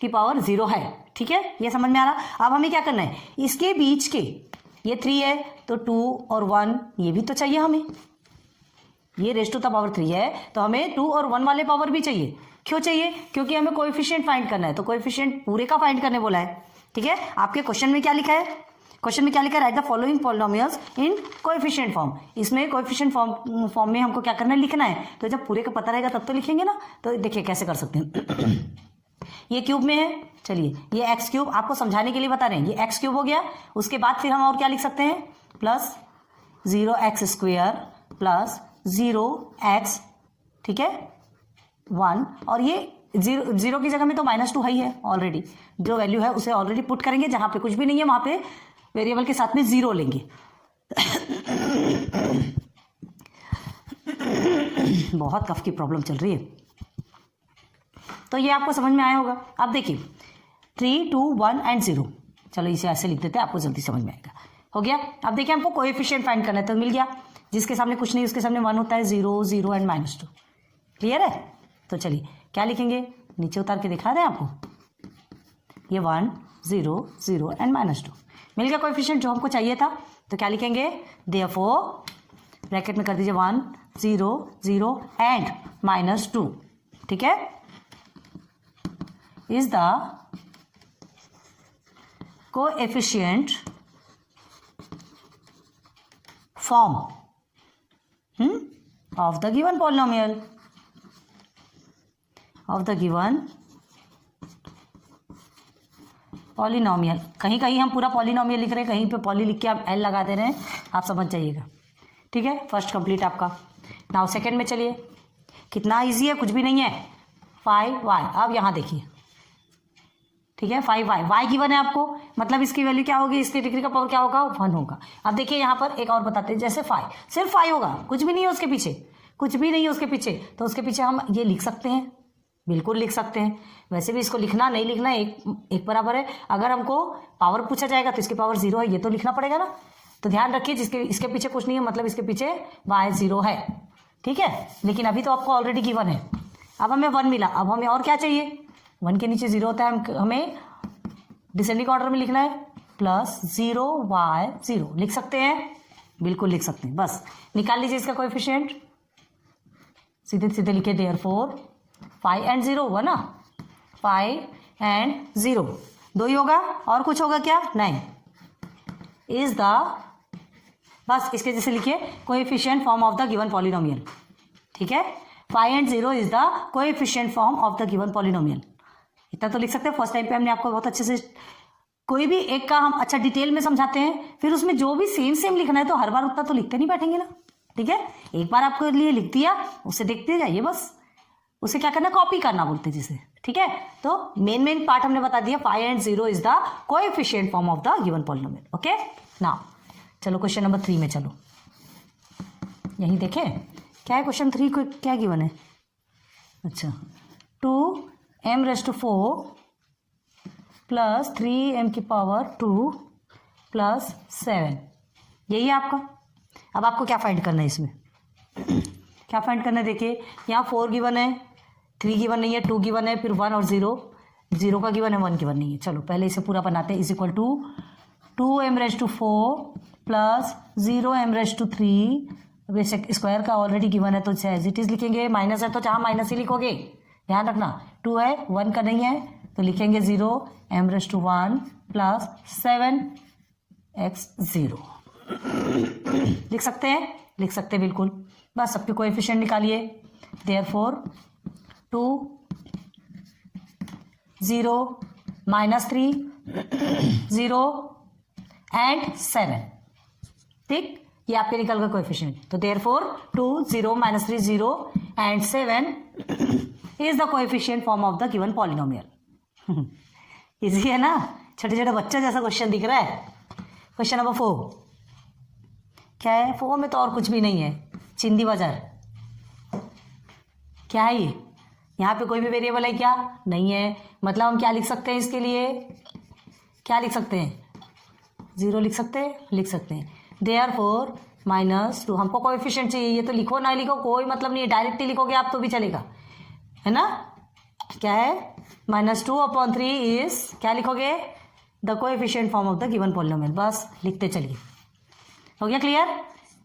की पावर 0 है। ठीक है, ये समझ में आ रहा। अब हमें क्या करना है, इसके बीच के ये 3 है तो 2 और 1 ये भी तो चाहिए हमें, ये रेज़ टू द पावर 3 है तो हमें 2 और 1 वाले पावर भी चाहिए। क्यों चाहिए, क्योंकि हमें कोएफिशिएंट फाइंड करना है, तो कोएफिशिएंट पूरे का फाइंड करने बोला है। ठीक है, आपके क्वेश्चन में क्या लिखा है, right the following polynomials in coefficient form. इसमें कोएफिशिएंट फॉर्म में हमको क्या करना है, लिखना है। तो जब पूरे का पता रहेगा तब तो लिखेंगे ना। तो देखिए कैसे कर सकते हैं ये क्यूब में है, चलिए ये एक्स क्यूब आपको समझाने के लिए बता रहे हैं, ये एक्स क्यूब हो गया। उसके बाद फिर हम और क्या लिख सकते हैं, प्लस 0x² प्लस 0x, ठीक है 1, और ये 0 की जगह में तो -2 ही है ऑलरेडी, जो वैल्यू है उसे ऑलरेडी पुट करेंगे, जहां पे कुछ भी नहीं है वहां पे वेरिएबल के साथ में 0 लेंगे। बहुत कफ की प्रॉब्लम चल रही है, तो ये आपको समझ में आया होगा। अब देखिए 3, 2, 1 एंड 0, चलो इसे ऐसे लिख देते हैं, आपको जल्दी समझ में आएगा। हो गया। अब देखिए हमको कोएफिशिएंट फाइंड करना है, तो मिल गया, जिसके सामने कुछ नहीं उसके सामने 1 होता है, 0, 0 एंड -2। क्लियर है, तो चलिए क्या लिखेंगे, नीचे उतार के दिखा रहे हैं आपको, ये 1, 0, 0 एंड -2 मिल गया कोएफिशिएंट जो हमको चाहिए था। तो क्या लिखेंगे, देयरफॉर ब्रैकेट में कर दीजिए 1, 0, 0 एंड -2, ठीक है, is the coefficient form of the given polynomial, कहीं कहीं हम पूरा पॉलिनोमियल लिख रहे हैं, कहीं पे पॉली लिख के आप एल लगा दे रहे हैं, आप समझ जाइएगा। ठीक है, फर्स्ट कंप्लीट आपका। नाउ सेकंड में चलिए, कितना इजी है, कुछ भी नहीं है, 5y। अब यहाँ देखिए, ठीक है 5y, y गिवन है आपको, मतलब इसकी वैल्यू क्या होगी, इसकी डिग्री का पावर क्या होगा, 1 होगा। अब देखिए यहाँ पर एक और बताते हैं, जैसे 5 सिर्फ 5 होगा, कुछ भी नहीं है उसके पीछे, तो उसके पीछे हम ये लिख सकते हैं, बिल्कुल लिख सकते हैं। वैसे भी इसको लिखना नहीं लिखना एक बराबर है। अगर हमको पावर पूछा जाएगा तो इसकी पावर 0 है, ये तो लिखना पड़ेगा ना। तो ध्यान रखिए, इसके पीछे कुछ नहीं है, मतलब इसके पीछे y 0 है। ठीक है, लेकिन अभी तो आपको ऑलरेडी गिवन है। अब हमें 1 मिला, अब हमें और क्या चाहिए, 1 के नीचे 0 होता है, हमें डिसेंडिंग ऑर्डर में लिखना है, प्लस 0y 0 लिख सकते हैं, बिल्कुल लिख सकते हैं। बस निकाल लीजिए इसका कोएफिशिएंट, सीधे सीधे लिखे, देयरफॉर 5 एंड 0 हुआ ना, 5 एंड 0 2 ही होगा, और कुछ होगा क्या, नहीं, इज द, बस इसके जैसे लिखिए, coefficient form of the given polynomial. ठीक है, 5 and 0 is the coefficient form of the given polynomial. इतना तो लिख सकते हैं। फर्स्ट टाइम पे हमने आपको बहुत अच्छे से कोई भी एक का हम अच्छा डिटेल में समझाते हैं, फिर उसमें जो भी सेम लिखना है तो हर बार उतना तो लिखते नहीं बैठेंगे ना। ठीक है, एक बार आपको लिए लिख दिया, उसे देखते जाइए, बस उसे क्या करना, कॉपी करना बोलते हैं जिसे। ठीक है, तो मेन पार्ट हमने बता दिया, 5 and 0 is the coefficient form of the given polynomial. Okay, now चलो क्वेश्चन नंबर 3 में चलो, यही देखें क्या है क्वेश्चन 3 को, क्या गिवन है, अच्छा 2m⁴ प्लस 3m की पावर 2 प्लस 7, यही है आपका। अब आपको क्या फाइंड करना है, इसमें क्या फाइंड करना है, देखिए यहाँ 4 गिवन है, 3 गिवन नहीं है, 2 गिवन है, फिर 1 और 0 का गिवन है, 1 गिवन नहीं है। चलो पहले इसे पूरा बनाते हैं, is equal to 2m⁴ plus 0m⁴, अब स्क्वायर का ऑलरेडी गिवन है तो एज इट इज लिखेंगे, माइनस है तो जहाँ माइनस ही लिखोगे, ध्यान रखना, 2 है 1 का नहीं है, तो लिखेंगे 0m⁴ प्लस 7x0 लिख सकते हैं, बिल्कुल। बस सबके कोएफिशिएंट निकालिए, देयरफॉर 2, 0, -3 0 एंड 7, ठीक, ये आपके निकल गए कोएफिशिएंट। तो therefore 2 0 -3 0 and 7 is the coefficient form of the given polynomial. Easy है ना, छोटे छोटे बच्चों जैसा क्वेश्चन दिख रहा है। क्वेश्चन नंबर 4 क्या है? 4 में तो और कुछ भी नहीं है, चिंदी बाजार। क्या है ये? यहाँ पे कोई भी वेरिएबल है क्या? नहीं है। मतलब हम क्या लिख सकते हैं इसके लिए? क्या लिख सकते हैं? 0 लिख सकते हैं, लिख सकते हैं। देयरफॉर -2, हमको कोएफिशिएंट चाहिए। ये तो लिखो ना लिखो कोई मतलब नहीं है, डायरेक्ट ही लिखोगे आप तो भी चलेगा, है ना। क्या है? -2/3 इज, क्या लिखोगे? The coefficient form of the given polynomial. बस लिखते चलिए। हो गया क्लियर? आ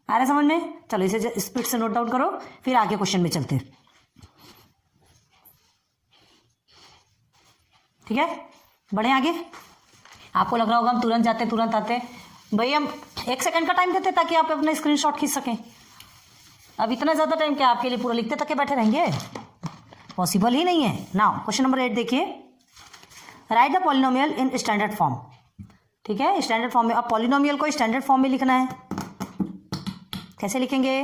रहा है समझ में? चलो इसे स्पीड से नोट डाउन करो, फिर आगे क्वेश्चन में चलते हैं। ठीक है, बढ़े आगे। आपको लग रहा होगा हम तुरंत जाते तुरंत आते, भाई हम 1 सेकंड का टाइम देते ताकि आप अपना स्क्रीनशॉट खींच सकें। अब इतना ज़्यादा टाइम क्या आपके लिए पूरा लिखते तक के बैठे रहेंगे? पॉसिबल ही नहीं है। नाउ क्वेश्चन नंबर 8 देखिए, right the polynomial in standard form. ठीक है, स्टैंडर्ड फॉर्म में। अब पॉलिनोमियल को स्टैंडर्ड फॉर्म में लिखना है। कैसे लिखेंगे?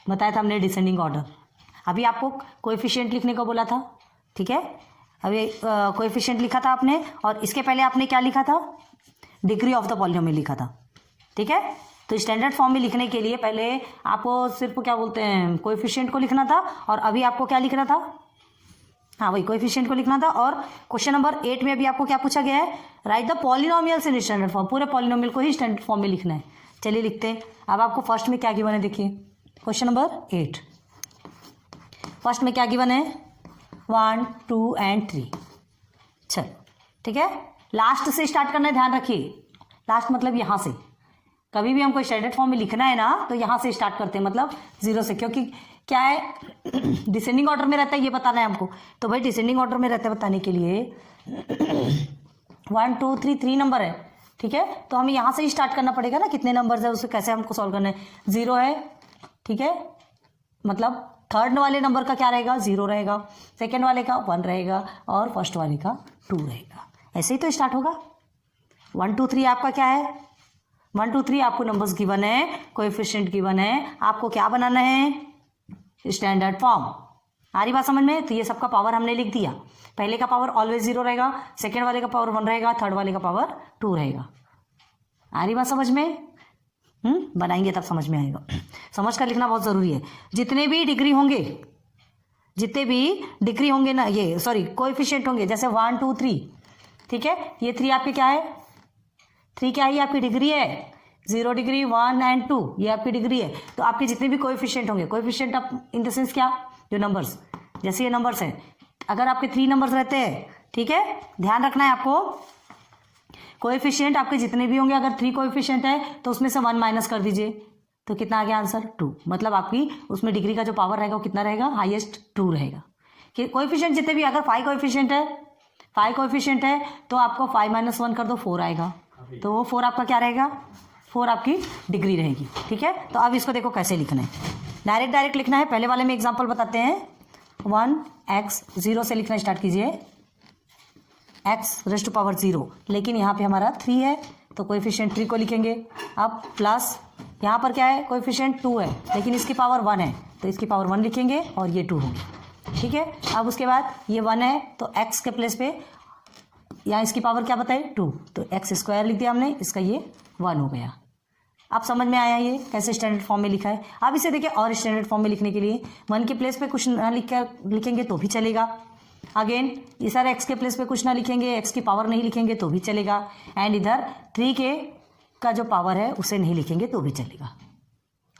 बताया था हमने, डिसेंडिंग ऑर्डर। अभी आपको कोएफिशिएंट लिखने को बोला था, ठीक है। अभी कोएफिशिएंट लिखा था आपने, और इसके पहले आपने क्या लिखा था? डिग्री ऑफ द पॉलिनोमियल लिखा था, ठीक है। तो स्टैंडर्ड फॉर्म में लिखने के लिए पहले आपको सिर्फ क्या बोलते हैं, कोएफिशिएंट को लिखना था, और अभी आपको क्या लिखना था? हाँ, वही कोएफिशिएंट को लिखना था। और क्वेश्चन नंबर 8 में अभी आपको क्या पूछा गया है? Right the polynomials in standard form. पूरे पॉलिनोमियल को ही स्टैंडर्ड फॉर्म में लिखना है। चलिए लिखते हैं। अब आपको फर्स्ट में क्या गिवन है देखिए, क्वेश्चन नंबर 8। फर्स्ट में क्या गिवन है? 1 2 एंड 3। चलो ठीक है, लास्ट से स्टार्ट करना है, ध्यान रखिए। लास्ट मतलब यहाँ से। कभी भी हमको स्टैंडर्ड फॉर्म में लिखना है ना, तो यहाँ से स्टार्ट करते हैं, मतलब 0 से। क्योंकि क्या है, डिसेंडिंग ऑर्डर में रहता है, ये बताना है हमको। तो भाई डिसेंडिंग ऑर्डर में रहता है बताने के लिए 1 2 3 3 नंबर है, ठीक है। तो हमें यहाँ से ही स्टार्ट करना पड़ेगा ना, कितने नंबर है उसे कैसे हमको सॉल्व करना है। 0 है, ठीक है, मतलब थर्ड वाले नंबर का क्या रहेगा? 0 रहेगा, सेकेंड वाले का 1 रहेगा, और फर्स्ट वाले का 2 रहेगा। ऐसे ही तो स्टार्ट होगा। 1 2 3 आपका क्या है? 1 2 3 आपको नंबर्स गिवन है, कोएफिशिएंट गिवन है, आपको क्या बनाना है? Standard form. आ रही बात समझ में? तो ये सबका पावर हमने लिख दिया। पहले का पावर ऑलवेज 0 रहेगा, सेकेंड वाले का पावर 1 रहेगा, थर्ड वाले का पावर 2 रहेगा। आ रही बात समझ में? बनाएंगे तब समझ में आएगा। समझ कर लिखना बहुत ज़रूरी है। जितने भी डिग्री होंगे ना, ये सॉरी कोएफिशिएंट होंगे, जैसे 1 2 3, ठीक है। ये 3 आपके क्या है? 3 क्या है? ये आपकी डिग्री है। 0 डिग्री, 1 एंड 2 ये आपकी डिग्री है। तो आपके जितने भी कोएफिशिएंट होंगे, कोएफिशिएंट आप इन द सेंस क्या, जो नंबर्स, जैसे ये नंबर्स हैं, अगर आपके 3 नंबर्स रहते हैं, ठीक है, ध्यान रखना है आपको, कोएफिशिएंट आपके जितने भी होंगे, अगर 3 कोएफिशिएंट है तो उसमें से 1 माइनस कर दीजिए, तो कितना आ गया आंसर? 2। मतलब आपकी उसमें डिग्री का जो पावर रहेगा वो कितना रहेगा? हाईएस्ट 2 रहेगा। कि कोएफिशिएंट जितने भी, अगर 5 कोएफिशिएंट है तो आपको 5 - 1 कर दो, 4 आएगा। तो वो 4 आपका क्या रहेगा? 4 आपकी डिग्री रहेगी, ठीक है। तो अब इसको देखो कैसे लिखना है। डायरेक्ट लिखना है। पहले वाले में एग्जाम्पल बताते हैं। 1x 0 से लिखना स्टार्ट कीजिए, x⁻⁴, लेकिन यहाँ पे हमारा 3 है तो कोएफिशिएंट 3 को लिखेंगे। अब प्लस यहाँ पर क्या है? कोएफिशिएंट 2 है, लेकिन इसकी पावर 1 है तो इसकी पावर 1 लिखेंगे, और ये 2 होगी, ठीक है। अब उसके बाद ये 1 है तो x के प्लेस पे यहाँ इसकी पावर क्या बताए? 2, तो x² लिख दिया हमने, इसका ये 1 हो गया। अब समझ में आया ये कैसे स्टैंडर्ड फॉर्म में लिखा है। अब इसे देखिए, और स्टैंडर्ड फॉर्म में लिखने के लिए 1 के प्लेस पे कुछ ना लिखेंगे तो भी चलेगा। अगेन ये सारे x के प्लेस पे कुछ ना लिखेंगे, x की पावर नहीं लिखेंगे तो भी चलेगा। एंड इधर 3 का जो पावर है उसे नहीं लिखेंगे तो भी चलेगा।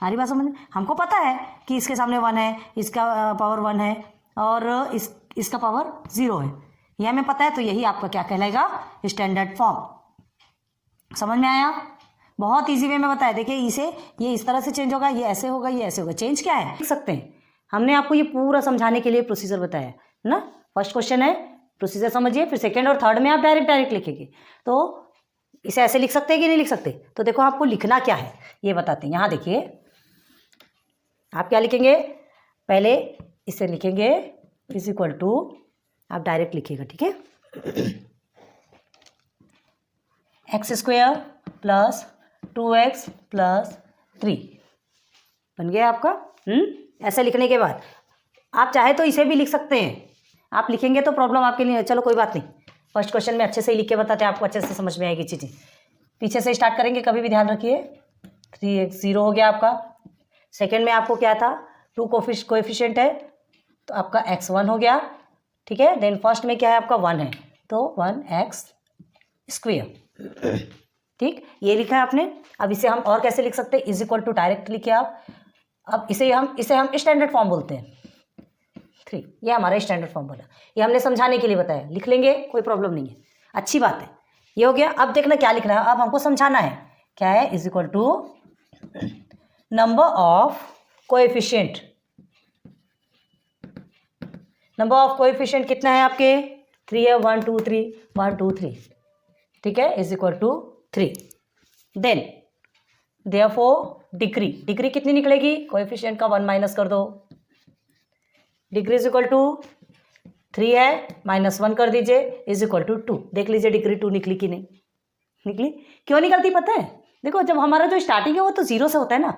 सारी बात समझ में? हमको पता है कि इसके सामने 1 है, इसका पावर 1 है, और इसका पावर 0 है, ये हमें पता है। तो यही आपका क्या कहलाएगा? Standard form. समझ में आया? बहुत इजी वे में बताया। देखिए ये इस तरह से चेंज होगा, ये ऐसे होगा, ये ऐसे होगा। चेंज क्या है देख सकते हैं। हमने आपको ये पूरा समझाने के लिए प्रोसीजर बताया है ना। फर्स्ट क्वेश्चन है, प्रोसीजर समझिए, फिर सेकेंड और थर्ड में आप डायरेक्ट लिखेंगे। तो इसे ऐसे लिख सकते हैं कि नहीं लिख सकते? तो देखो आपको लिखना क्या है ये बताते हैं। यहाँ देखिए आप क्या लिखेंगे, पहले इसे लिखेंगे = आप डायरेक्ट लिखिएगा, ठीक है। X square plus 2x plus 3 बन गया आपका। ऐसे लिखने के बाद आप चाहे तो इसे भी लिख सकते हैं, आप लिखेंगे तो प्रॉब्लम आपके लिए, चलो कोई बात नहीं, फर्स्ट क्वेश्चन में अच्छे से ही लिख के बताते हैं, आपको अच्छे से समझ में आएगी चीज़ें। पीछे से स्टार्ट करेंगे, कभी भी ध्यान रखिए। 3x 0 हो गया आपका। सेकेंड में आपको क्या था, 2 कोएफिशिएंट है तो आपका x 1 हो गया, ठीक है। देन फर्स्ट में क्या है आपका 1 है तो 1x स्क्वेयर, ठीक, ये लिखा है आपने। अब इसे हम और कैसे लिख सकते हैं, इज इक्वल टू डायरेक्ट लिखिए आप। अब इसे हम स्टैंडर्ड फॉर्म बोलते हैं 3, ये हमारा स्टैंडर्ड फॉर्म बोला, ये हमने समझाने के लिए बताया, लिख लेंगे कोई प्रॉब्लम नहीं है, अच्छी बात है। ये हो गया। अब देखना क्या लिखना है, अब हमको समझाना है क्या है, is equal to number of coefficient. Number of coefficient कितना है आपके, 3 है, 1 2 3 1 2 3, ठीक है, is equal to 3। Then therefore degree कितनी निकलेगी, कोएफिशिएंट का 1 माइनस कर दो, डिग्री इज इक्वल टू 3 है, -1 कर दीजिए, इज इक्वल टू 2। देख लीजिए डिग्री 2 निकली कि नहीं निकली। क्यों निकलती पता है, देखो जब हमारा जो स्टार्टिंग है वो तो 0 से होता है ना,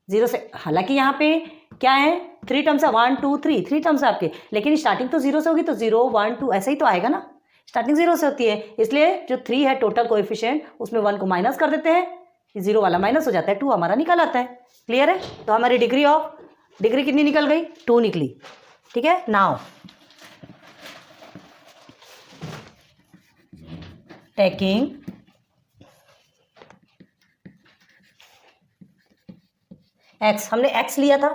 0 से, हालांकि यहाँ पे क्या है 3 टर्म्स है, 1 2 3 टर्म्स है आपके, लेकिन स्टार्टिंग तो 0 से होगी, तो 0 1 2 ऐसे ही तो आएगा ना, स्टार्टिंग 0 से होती है, इसलिए जो 3 है टोटल कोएफिशिएंट उसमें 1 को माइनस कर देते हैं, 0 वाला माइनस हो जाता है, 2 हमारा निकल आता है। क्लियर है, तो हमारी डिग्री कितनी निकल गई, 2 निकली, ठीक है। नाउ टेकिंग x, हमने x लिया था,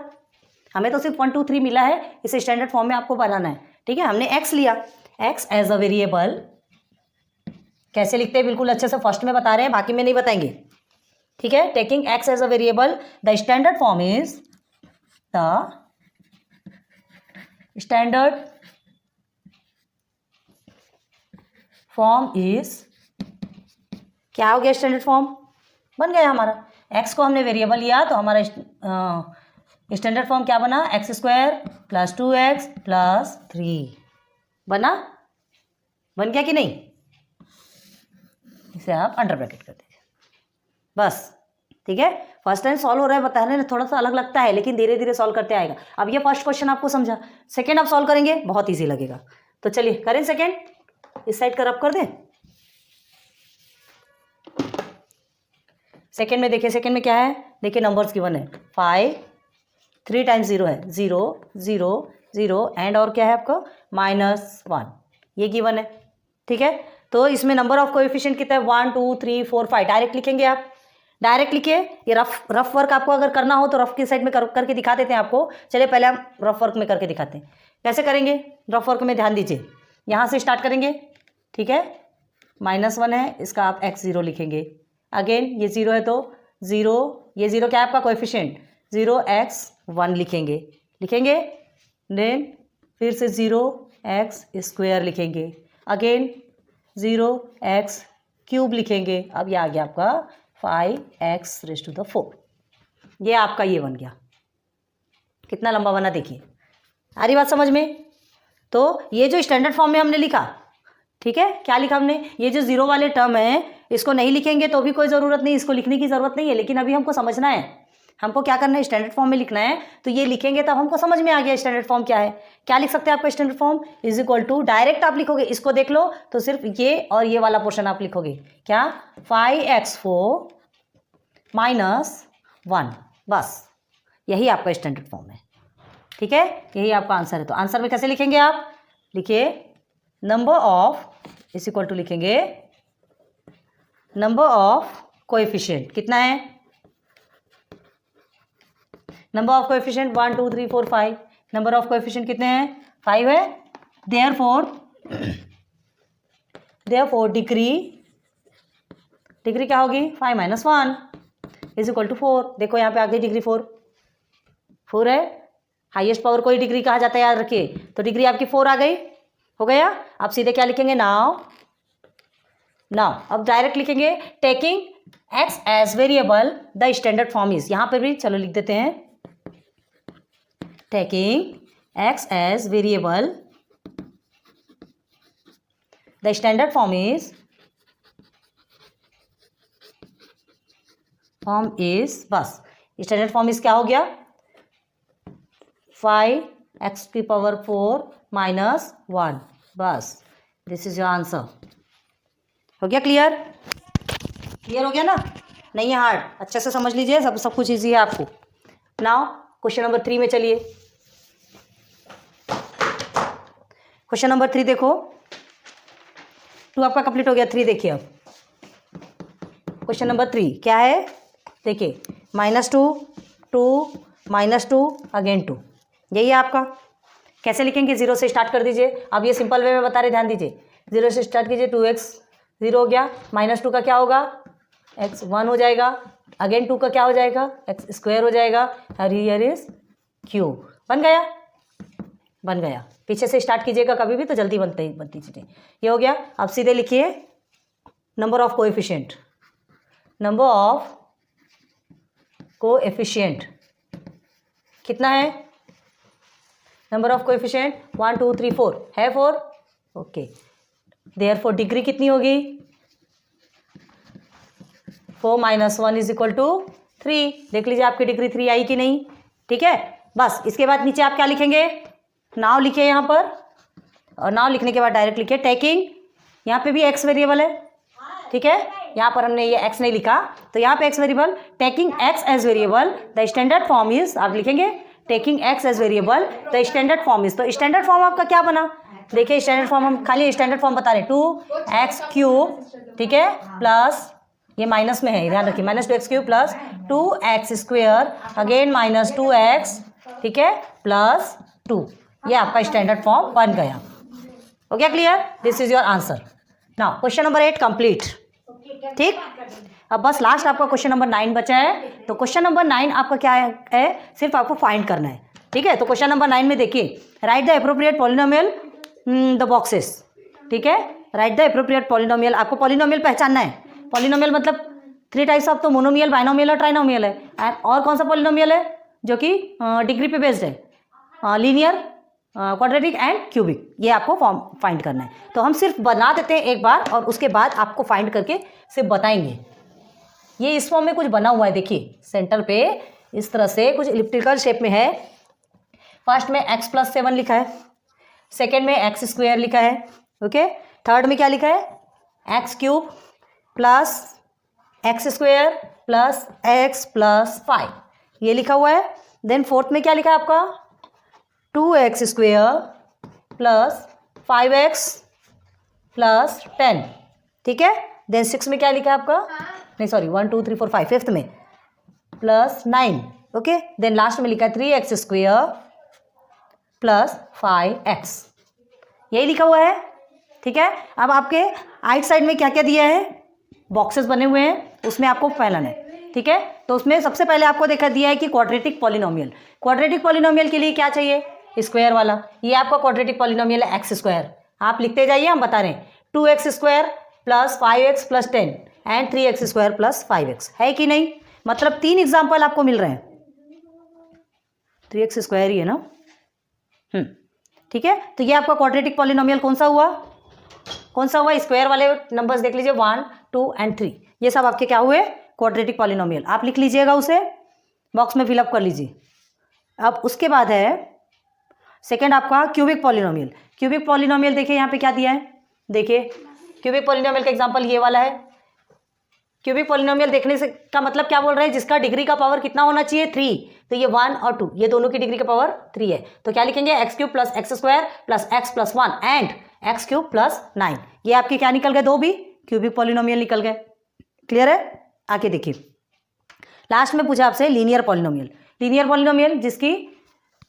हमें तो सिर्फ 1 2 3 मिला है, इसे स्टैंडर्ड फॉर्म में आपको बनाना है, ठीक है। हमने x लिया, x एज अ वेरिएबल कैसे लिखते हैं बिल्कुल अच्छे से फर्स्ट में बता रहे हैं, बाकी में नहीं बताएंगे, ठीक है। Taking x as a variable, the standard form is, the standard form is, क्या हो गया, स्टैंडर्ड फॉर्म बन गया हमारा। x को हमने वेरिएबल लिया तो हमारा स्टैंडर्ड फॉर्म क्या बना, x square plus 2x plus 3 बन गया कि नहीं, इसे आप अंडर ब्रैकेट कर दीजिए बस, ठीक है। फर्स्ट टाइम सॉल्व हो रहा है, बताने में थोड़ा सा अलग लगता है, लेकिन धीरे धीरे सॉल्व करते आएगा। अब ये फर्स्ट क्वेश्चन आपको समझा, सेकेंड आप सॉल्व करेंगे बहुत ईजी लगेगा, तो चलिए करें सेकेंड, इस साइड का रब कर दें। सेकेंड में देखिए, सेकेंड में क्या है, देखिए नंबर्स गिवन है 5, 3 टाइम्स 0 है, 0 0 0 एंड और क्या है आपको -1, ये गिवन है, ठीक है। तो इसमें नंबर ऑफ कोएफिशिएंट कितना है, 1 2 3 4 5, डायरेक्ट लिखेंगे आप, डायरेक्ट लिखिए। ये रफ वर्क आपको अगर करना हो तो रफ की साइड में करके दिखा देते हैं आपको। चलिए पहले हम रफ वर्क में करके दिखाते हैं, कैसे करेंगे। रफ वर्क में ध्यान दीजिए, यहाँ से स्टार्ट करेंगे, ठीक है, -1 है, इसका आप x0 लिखेंगे, अगेन ये 0 है तो 0, ये 0 क्या है आपका कोएफिशिएंट, 0x1 लिखेंगे, देन फिर से 0x स्क्वायर लिखेंगे, अगेन 0x³ लिखेंगे। अब ये आ गया आपका 5x⁴, ये आपका ये बन गया, कितना लंबा बना देखिए, आ रही बात समझ में। तो ये जो स्टैंडर्ड फॉर्म में हमने लिखा, ठीक है, क्या लिखा हमने, ये जो 0 वाले टर्म है इसको नहीं लिखेंगे तो भी कोई ज़रूरत नहीं, इसको लिखने की ज़रूरत नहीं है, लेकिन अभी हमको समझना है, हमको क्या करना है, स्टैंडर्ड फॉर्म में लिखना है, तो ये लिखेंगे तब हमको समझ में आ गया स्टैंडर्ड फॉर्म क्या है। क्या लिख सकते हैं आपका standard form, is equal to, direct आप लिखोगे, इसको देख लो तो सिर्फ ये और ये वाला पोर्शन आप लिखोगे, क्या 5x4 -1, बस यही आपका स्टैंडर्ड फॉर्म है, ठीक है, यही आपका आंसर है। तो आंसर में कैसे लिखेंगे आप, लिखिए number of is equal to, लिखेंगे नंबर ऑफ कोएफिशिएंट कितना है, number of coefficient 1 2 3 4 5, number of coefficient कितने हैं, 5 है, देयरफॉर डिग्री क्या होगी, 5 - 1 इज इक्वल टू 4। देखो यहाँ पे आ गई डिग्री 4 है, हाईएस्ट पावर कोई डिग्री कहा जाता है, याद रखिए, तो डिग्री आपकी 4 आ गई, हो गया। आप सीधे क्या लिखेंगे, नाउ अब डायरेक्ट लिखेंगे, taking x as variable the standard form is, यहाँ पे भी चलो लिख देते हैं, taking x as variable the standard form is form is, बस स्टैंडर्ड फॉर्म इज क्या हो गया, 5x⁴ माइनस 1, बस दिस इज योर आंसर। हो गया क्लियर? क्लियर हो गया ना? नहीं है हार्ड, अच्छे से समझ लीजिए, सब कुछ इजी है आपको। नाउ क्वेश्चन नंबर 3 में चलिए। क्वेश्चन नंबर 3 देखो, 2 आपका कंप्लीट हो गया, 3 देखिए अब। क्वेश्चन नंबर 3 क्या है, देखिए -2, 2, -2 अगेन 2, यही है आपका। कैसे लिखेंगे, 0 से स्टार्ट कर दीजिए। अब ये सिंपल वे में बता रहे, ध्यान दीजिए। 0 से स्टार्ट कीजिए, 2x 0 हो गया, -2 का क्या होगा, x 1 हो जाएगा, अगेन 2 का क्या हो जाएगा, x² हो जाएगा, और हियर इज क्यूब। बन गया, बन गया। पीछे से स्टार्ट कीजिएगा कभी भी तो जल्दी बनती चीज़ें। ये हो गया। अब सीधे लिखिए number of coefficient, number of coefficient कितना है, नंबर ऑफ कोएफिशिएंट 1 2 3 4 है, 4, ओके। देयरफॉर डिग्री कितनी होगी, 4 - 1 इज इक्वल टू 3। देख लीजिए आपकी डिग्री 3 आई कि नहीं, ठीक है। बस इसके बाद नीचे आप क्या लिखेंगे, नाउ लिखिए यहाँ पर, और नाउ लिखने के बाद डायरेक्ट लिखिए टेकिंग, यहाँ पे भी x वेरिएबल है, ठीक है। यहाँ पर हमने ये x नहीं लिखा, तो यहाँ पे x variable, taking x as variable, the standard form is, आप लिखेंगे taking x as variable, the standard form is. तो स्टैंडर्ड फॉर्म आपका क्या बना, देखिए स्टैंडर्ड फॉर्म, हम खाली स्टैंडर्ड फॉर्म बता रहे, 2x3, ठीक है, प्लस ये माइनस में है, ध्यान रखिए, -2x3 plus 2x², again -2x, ठीक है, प्लस 2, ये आपका स्टैंडर्ड फॉर्म बन गया। हो गया clear? This is your answer. Now question number 8 complete, ठीक। अब बस लास्ट आपका क्वेश्चन नंबर 9 बचा है। तो क्वेश्चन नंबर 9 आपका क्या है, सिर्फ आपको फाइंड करना है, ठीक है। तो क्वेश्चन नंबर 9 में देखिए, right the appropriate polynomial the boxes, ठीक है, राइट द एप्रोप्रिएट पॉलिनोमियल। आपको पॉलिनोमियल पहचानना है। पॉलिनोमियल मतलब 3 टाइप्स ऑफ, तो मोनोमियल, बाइनोमियल और ट्राइनोमियल है। और कौन सा पॉलिनोमियल है जो कि डिग्री पे बेस्ड है, लीनियर, क्वाड्रेटिक एंड क्यूबिक, ये आपको फॉर्म फाइंड करना है। तो हम सिर्फ बना देते हैं एक बार, और उसके बाद आपको फाइंड करके सिर्फ बताएंगे। ये इस फॉर्म में कुछ बना हुआ है, देखिए सेंटर पे इस तरह से कुछ इलिप्टिकल शेप में है। फर्स्ट में x+7 लिखा है, सेकेंड में x² लिखा है, ओके। थर्ड में क्या लिखा है, x³ plus x² plus x plus 5, ये लिखा हुआ है। देन फोर्थ में क्या लिखा है आपका, 2x² प्लस 5x प्लस 10, ठीक है। देन 6 में क्या लिखा है आपका, नहीं सॉरी 1 2 3 4 5, फिफ्थ में प्लस 9, ओके। देन लास्ट में लिखा है 3x² प्लस 5x, यही लिखा हुआ है, ठीक है। अब आपके राइट साइड में क्या क्या दिया है, बॉक्सेस बने हुए हैं, उसमें आपको फैलाना है, ठीक है। तो उसमें सबसे पहले आपको देखा दिया है कि क्वाड्रेटिक पॉलिनोमियल। क्वाड्रेटिक पॉलिनोमियल के लिए क्या चाहिए, स्क्वायर वाला। ये आपका क्वाड्रेटिक पॉलिनोमियल है x², आप लिखते जाइए, हम बता रहे हैं 2x² plus 5x plus 10 and 3x² plus 5x, है कि नहीं। मतलब 3 एग्जाम्पल आपको मिल रहे हैं, 3x² ही है ना, ठीक है। तो ये आपका क्वाड्रेटिक पॉलिनोमियल कौन सा हुआ, कौन सा हुआ, स्क्वायर वाले नंबर्स देख लीजिए 1 2 एंड 3, ये सब आपके क्या हुए, क्वाड्रेटिक पॉलिनोमियल। आप लिख लीजिएगा, उसे बॉक्स में फिलअप कर लीजिए। अब उसके बाद है सेकंड आपका क्यूबिक पॉलिनोमियल। क्यूबिक पॉलिनोमियल देखिए यहाँ पे क्या दिया है, देखिए क्यूबिक पॉलिनोमियल का एग्जांपल ये वाला है। क्यूबिक पॉलिनोमियल देखने से का मतलब क्या बोल रहे हैं, जिसका डिग्री का पावर कितना होना चाहिए, 3, तो ये 1 और 2, ये दोनों की डिग्री का पावर 3 है। तो क्या लिखेंगे, x³ plus x² plus x plus 1 and x³ plus 9, ये आपके क्या निकल गए, 2 भी क्यूबिक पॉलिनोमियल निकल गए। क्लियर है? आके देखिए, लास्ट में पूछा आपसे लीनियर पॉलिनोमियल। लीनियर पॉलिनोमियल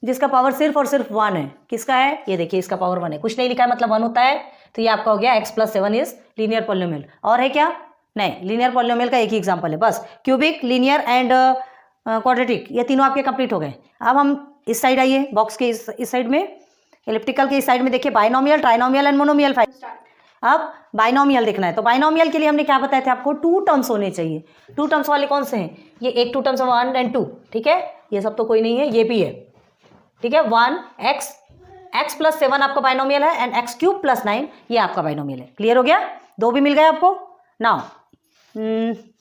जिसका पावर सिर्फ और सिर्फ 1 है, किसका है, ये देखिए इसका पावर 1 है, कुछ नहीं लिखा है मतलब 1 होता है, तो ये आपका हो गया x+7 इज लीनियर पॉलिनोमियल। और है क्या, नहीं, लीनियर पॉलिनोमियल का एक ही एग्जांपल है बस, क्यूबिक, लीनियर एंड क्वाड्रेटिक, ये तीनों आपके कंप्लीट हो गए। अब हम इस साइड आइए, बॉक्स के इस साइड में, इलिप्टिकल के इस साइड में देखिए बाइनोमियल, ट्राइनोमियल एंड मोनोमियल। अब बाइनोमियल देखना है, तो बाइनोमियल के लिए हमने क्या बताया था आपको, 2 टर्म्स होने चाहिए। 2 टर्म्स वाले कौन से हैं, ये एक 2 टर्म्स 1 एंड 2, ठीक है, ये सब तो कोई नहीं है, ये भी है, ठीक है। 1x+7 आपका बाइनोमियल है एंड x³ प्लस 9 ये आपका बाइनोमियल है। क्लियर हो गया, 2 भी मिल गए आपको। नाउ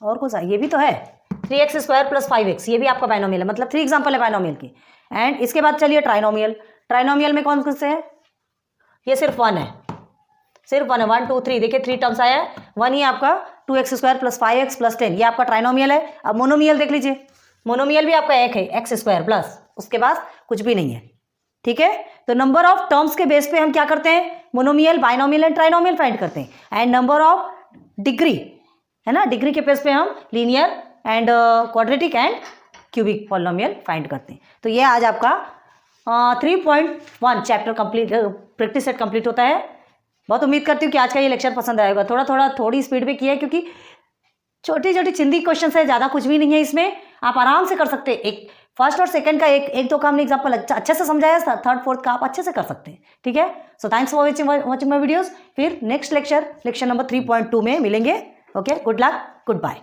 और कौन सा, ये भी तो है, 3x² + 5x, ये भी आपका बाइनोमियल है, मतलब 3 एग्जाम्पल है बाइनोमियल की। एंड इसके बाद चलिए ट्राइनोमियल। ट्राइनोमियल में कौन कौन से है? ये सिर्फ 1 है, सिर्फ 1 है, 1 2 3, देखिए 3 टर्म्स आया है। 1 ही आपका 2x² + 5x + 10, ये आपका ट्राइनोमियल है। अब मोनोमियल देख लीजिए, मोनोमियल भी आपका एक है, x² प्लस उसके बाद कुछ भी नहीं है, ठीक है। तो नंबर ऑफ टर्म्स के बेस पे हम क्या करते हैं? Monomial, binomial and trinomial find करते हैं। एंड नंबर ऑफ डिग्री है ना, डिग्री के बेस पे हम linear and quadratic and cubic polynomial find करते हैं। तो ये आज आपका 3.1 chapter complete, practice set complete होता है। बहुत उम्मीद करती हूँ कि आज का ये लेक्चर पसंद आएगा। थोड़ी स्पीड पे किया है क्योंकि छोटी छोटी चिंदी क्वेश्चन है, ज़्यादा कुछ भी नहीं है इसमें, आप आराम से कर सकते हैं। एक फर्स्ट और सेकंड का एक दो का हमने एग्जाम्पल अच्छे से समझाया, थर्ड फोर्थ का आप अच्छे से कर सकते हैं, ठीक है। So thanks for watching my videos. फिर नेक्स्ट लेक्चर नंबर 3.2 में मिलेंगे। Okay, good luck, good bye.